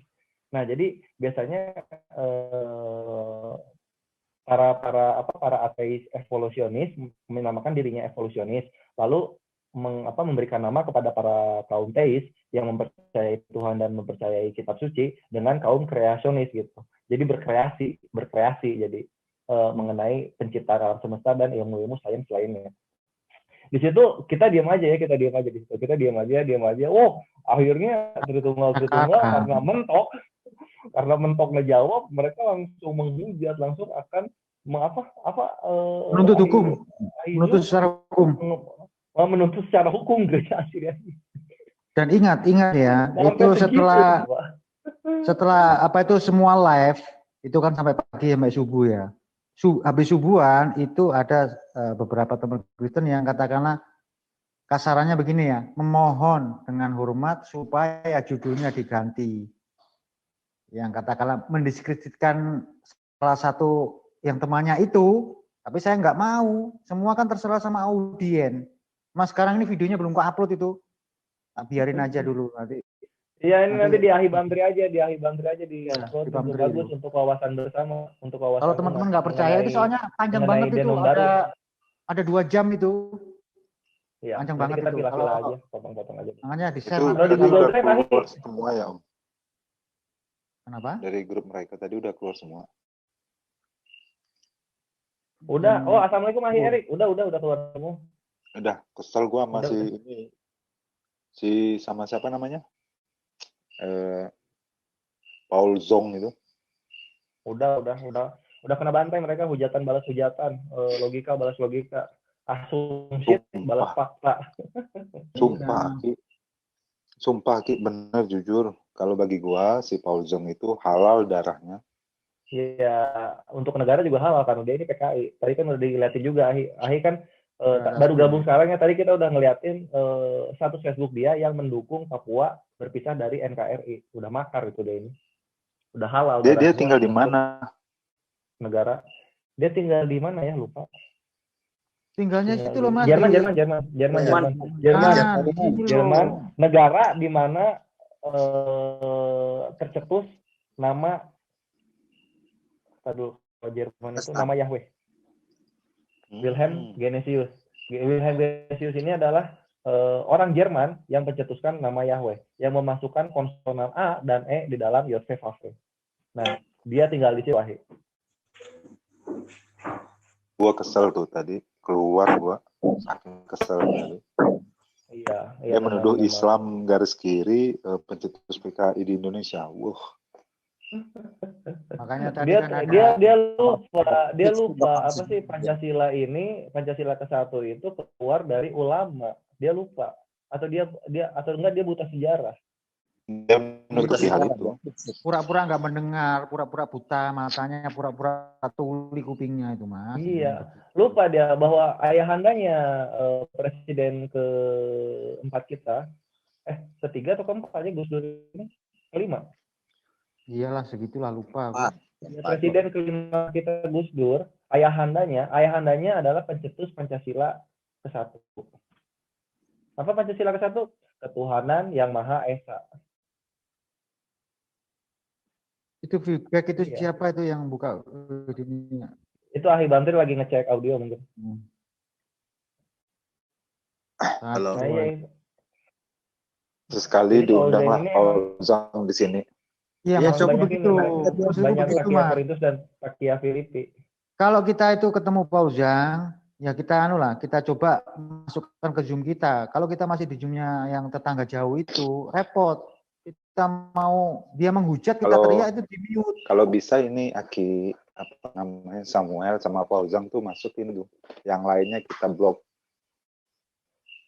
Nah, jadi biasanya para ateis evolusionis menamakan dirinya evolusionis, lalu memberikan nama kepada para kaum teis yang mempercayai Tuhan dan mempercayai kitab suci dengan kaum kreasionis gitu. Jadi berkreasi jadi mengenai penciptaan alam semesta dan ilmu-ilmu sains lainnya. Di situ kita diam aja di situ. Kita diam aja. Wow, akhirnya Tritunggal karena mentok ngejawab, mereka langsung menghujat, langsung akan menuntut hukum, menuntut secara hukum gereja Assyria. Dan ingat ya, itu setelah semua live itu kan sampai pagi sampai subuh ya. Habis subuhan itu ada beberapa teman Kristen yang katakanlah kasarannya begini ya, memohon dengan hormat supaya judulnya diganti. Yang katakanlah mendiskreditkan salah satu yang temannya itu, tapi saya nggak mau. Semua kan terserah sama audien. Mas sekarang ini videonya belum upload itu, biarin aja dulu nanti. Iya, ini nanti di Ahi Bantri aja di upload bagus untuk wawasan bersama, Kalau teman-teman nggak percaya itu soalnya panjang banget itu, ada 2 jam itu. Iya, panjang banget kita itu. Kalau aja, potong-potong aja. Makanya di-share kalau di Google Drive semua ya, Om. Kenapa? Dari grup mereka tadi udah keluar semua. Udah. Oh, assalamualaikum Ahi Erik. Udah keluar semua. Udah, kesel gua masih ini sama siapa namanya? Paul Zong itu. Udah kena bantai mereka, hujatan balas hujatan, logika balas logika, asumsi balas fakta. Sumpah Ki, bener jujur. Kalau bagi gua si Paul Zong itu halal darahnya. Iya, untuk negara juga halal karena dia ini PKI. Tadi kan udah dilihatin juga Ahi kan baru gabung sekarang ya. Tadi kita udah ngeliatin status Facebook dia yang mendukung Papua berpisah dari NKRI. Udah makar itu dia ini. Udah halal. Dia tinggal di mana? Negara. Dia tinggal di mana ya? Lupa. Tinggalnya situ loh Mas. Jerman. Negara di mana tercetus nama Jerman itu nama Yahweh. Wilhelm Genesius. Wilhelm Genesius ini adalah orang Jerman yang pencetuskan nama Yahweh, yang memasukkan konsonan A dan E di dalam Yosef Hafe. Nah, dia tinggal di situ. Gua kesel tuh tadi, keluar gua saking kesel tadi. Iya. Dia menuduh Islam garis kiri pencetus PKI di Indonesia. Makanya tadi dia lupa apa sih Pancasila ke-1 itu keluar dari ulama. Dia lupa atau dia buta sejarah. Dia menutupi hal itu. Pura-pura nggak mendengar, pura-pura buta matanya, pura-pura tuli kupingnya itu Mas. Iya, lupa dia bahwa ayahandanya presiden ke-4 kita, ketiga atau keempat aja Gus Dur ini, kelima. Iyalah segitulah lupa. Presiden kelima kita Gus Dur, ayahandanya adalah pencetus Pancasila ke-1. Apa Pancasila ke-1? Ketuhanan yang Maha Esa. Itu feedback itu siapa itu yang buka ini? Itu Ahi Bantri lagi ngecek audio mungkin. Halo. Sesekali diundanglah Paul Zong di sini. Iya, maksudnya begitu. Banyak Takia Korintus dan Takia Filipi. Kalau kita itu ketemu Paul Zong, ya kita kita coba masukkan ke Zoom kita. Kalau kita masih di Zoom-nya yang tetangga jauh itu repot. kita mau dia menghujat, kita teriak itu di mute. Kalau bisa ini Aki apa namanya Samuel sama Fauzan tuh masukin tuh. Yang lainnya kita blok.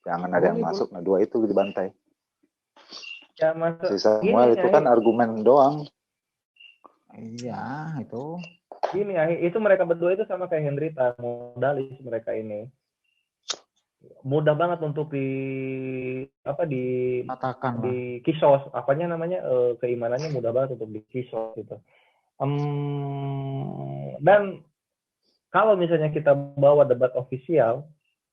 Jangan ada yang masuk. Nah, 2 itu dibantai. Ya, masuk. Si Samuel itu kan argumen doang. Iya, itu. Gini, itu mereka berdua itu sama kayak Hendrita, modalis mereka ini. Mudah banget untuk katakan di kisos, apanya namanya keimanannya mudah banget untuk di kisos gitu. Dan kalau misalnya kita bawa debat ofisial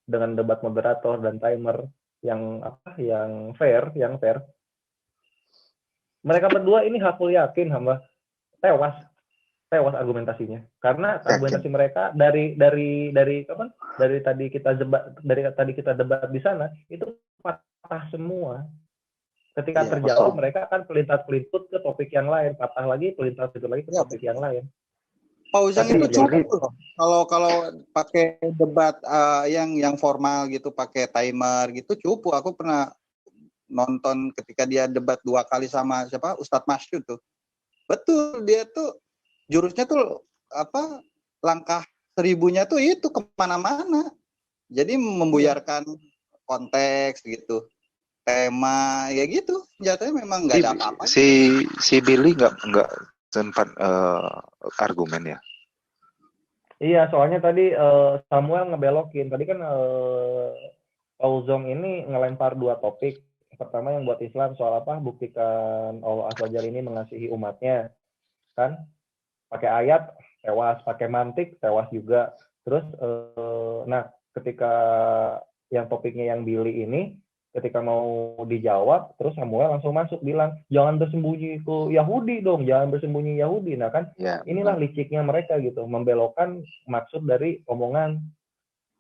dengan debat moderator dan timer yang fair, mereka berdua ini hakul yakin hamba tewas argumentasinya, karena argumentasi mereka dari tadi kita debat di sana itu patah semua. Ketika terjawab mereka akan pelintas-pelintut ke topik yang lain, patah lagi pelintas-pelintut lagi ke topik yang lain. Pauzang itu cukup kalau pakai debat yang formal gitu, pakai timer gitu cukup. Aku pernah nonton ketika dia debat 2 kali sama siapa Ustadz Masyud tuh. Betul, dia tuh jurusnya tuh langkah 1000-nya tuh itu kemana-mana. Jadi membuyarkan konteks gitu, tema ya gitu. Jatuhnya memang nggak ada apa-apa. Si Billy nggak sempat argumen ya. Iya, soalnya tadi Samuel ngebelokin. Tadi kan Pauzong ini ngelempar 2 topik. Pertama yang buat Islam soal buktikan Allah Azza wa Jalla ini mengasihi umatnya, kan? Pakai ayat tewas, pakai mantik tewas juga. Terus nah ketika yang topiknya yang Billy ini ketika mau dijawab, terus Samuel langsung masuk bilang jangan bersembunyi ke Yahudi dong, jangan bersembunyi Yahudi. Nah kan inilah liciknya mereka gitu, membelokkan maksud dari omongan.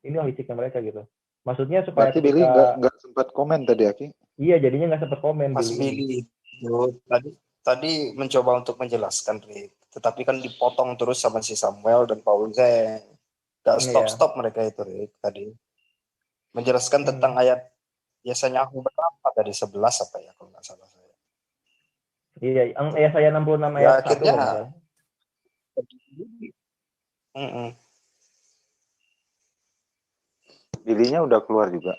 Inilah liciknya mereka gitu. Maksudnya supaya berarti Billy nggak sempat komen tadi Aki? Iya, jadinya nggak sempat komen. Mas Billy itu tadi mencoba untuk menjelaskan, tetapi kan dipotong terus sama si Samuel dan Pauzeng. Gak stop mereka itu, tadi menjelaskan tentang ayat biasanya aku berapa tadi 11 apa ya kalau nggak salah saya. Iya, saya 66 ayat ya, akhirnya Billy-nya udah keluar juga.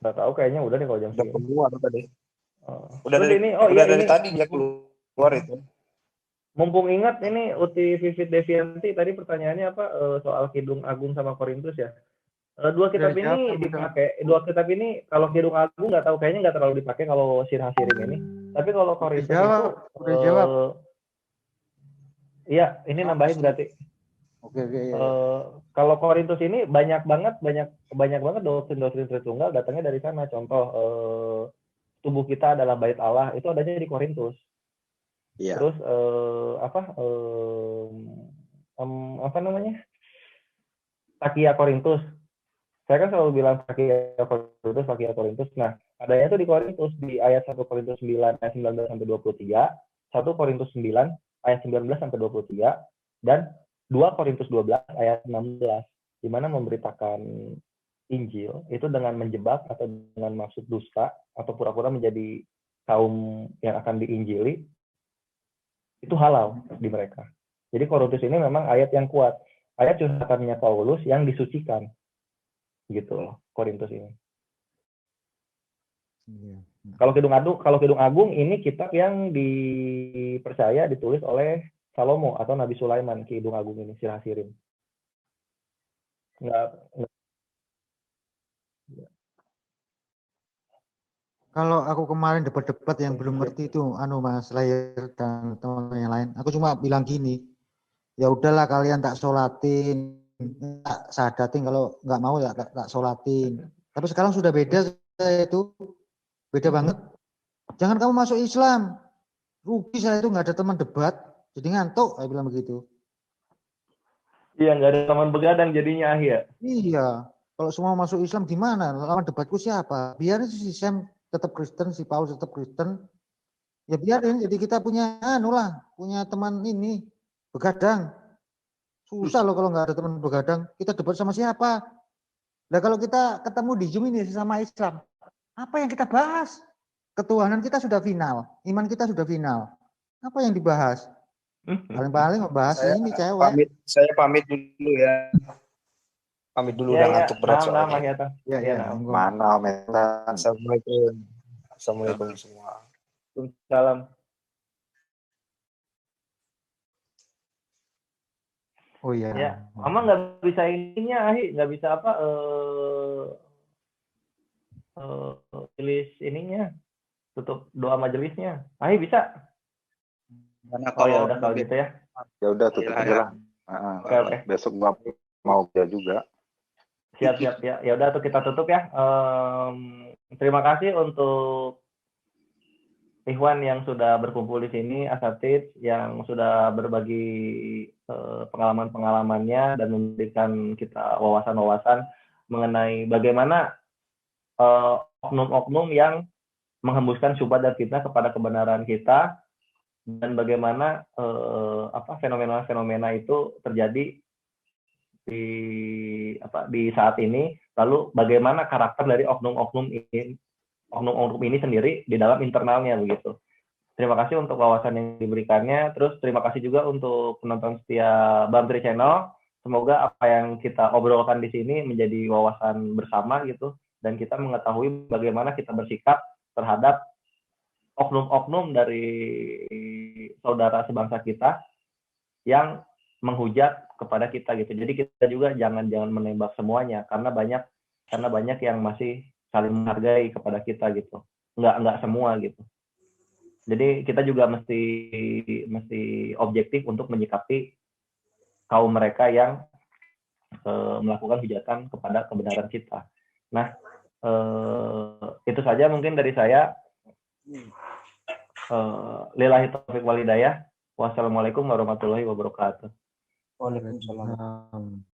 Nggak tahu, kayaknya udah deh kalau jam segini. Keluar tadi. Udah dari tadi dia keluar itu. Mumpung ingat ini Uti Vivit Devianti tadi pertanyaannya soal Kidung Agung sama Korintus ya. 2 kitab ini dipakai. 2 kitab ini kalau Kidung Agung nggak tahu, kayaknya nggak terlalu dipakai kalau Sirah Sirim ini. Tapi kalau Korintus itu udah jawab. Iya, ini nambahin berarti. Oke. Kalau Korintus ini banyak banget doktrin Tritunggal datangnya dari sana. Contoh tubuh kita adalah bait Allah, itu adanya di Korintus. Iya. Terus Takia Korintus. Saya kan selalu bilang Takia Korintus. Nah, adanya itu di Korintus di ayat 1 Korintus 9 ayat 19 sampai 23, 1 Korintus 9 ayat 19 sampai 23 dan 2 Korintus 12 ayat 16, di mana memberitakan Injil itu dengan menjebak atau dengan maksud dusta atau pura-pura menjadi kaum yang akan diinjili, itu halal di mereka. Jadi Korintus ini memang ayat yang kuat, ayat curhatannya Paulus yang disucikan, gitu Korintus ini. Kalau Kidung Agung ini kitab yang dipercaya ditulis oleh Salomo atau Nabi Sulaiman. Kidung Agung ini Sirah Sirim. Kalau aku kemarin debat-debat yang belum ngerti itu Mas Layer dan teman-teman yang lain, aku cuma bilang gini, ya udahlah kalian tak sholatin, tak sadatin, kalau nggak mau ya tak sholatin. Tapi sekarang sudah beda, itu beda banget. Jangan kamu masuk Islam, rugi saya itu nggak ada teman debat, jadi ngantuk, saya bilang begitu. Iya, nggak ada teman begadang jadinya ya. Iya, kalau semua masuk Islam gimana? Lawan debatku siapa? Biarin si Sam tetap Kristen, si Paulus tetap Kristen. Ya biarin, jadi kita punya punya teman ini begadang. Susah loh kalau nggak ada teman begadang. Kita debat sama siapa? Nah kalau kita ketemu di Zoom ini sama Islam, apa yang kita bahas? ketuhanan kita sudah final, iman kita sudah final. Apa yang dibahas? Paling-paling membahas ini cewek. Saya pamit dulu ya. Pamit dulu udah ngantuk berat soalnya. Mana Metan. Assalamualaikum semua. Salam. Oh iya. Ya, Mama nggak bisa ininya, nggak bisa apa tulis ininya, tutup doa majelisnya. Bisa? Oh ya udah kalau gitu ya. Ya udah tutup aja lah. Oke. Besok gua mau kerja juga. Siap ya. Ya udah tuh kita tutup ya. Terima kasih untuk Ikhwan yang sudah berkumpul di sini, asatidz yang sudah berbagi pengalaman-pengalamannya dan memberikan kita wawasan-wawasan mengenai bagaimana oknum-oknum yang menghembuskan syubhat dan fitnah kepada kebenaran kita, dan bagaimana fenomena-fenomena itu terjadi di saat ini, lalu bagaimana karakter dari oknum-oknum ini sendiri di dalam internalnya begitu. Terima kasih untuk wawasan yang diberikannya. Terus terima kasih juga untuk penonton setia Bamtri Channel. Semoga apa yang kita obrolkan di sini menjadi wawasan bersama gitu, dan kita mengetahui bagaimana kita bersikap terhadap oknum-oknum dari saudara sebangsa kita yang menghujat kepada kita gitu. Jadi kita juga jangan menembak semuanya, karena banyak yang masih saling menghargai kepada kita gitu. Nggak semua gitu. Jadi kita juga mesti objektif untuk menyikapi kaum mereka yang melakukan hujatan kepada kebenaran kita. Nah, itu saja mungkin dari saya. Lillahi taufiq wal hidayah. Wassalamualaikum warahmatullahi wabarakatuh. Waalaikumsalam.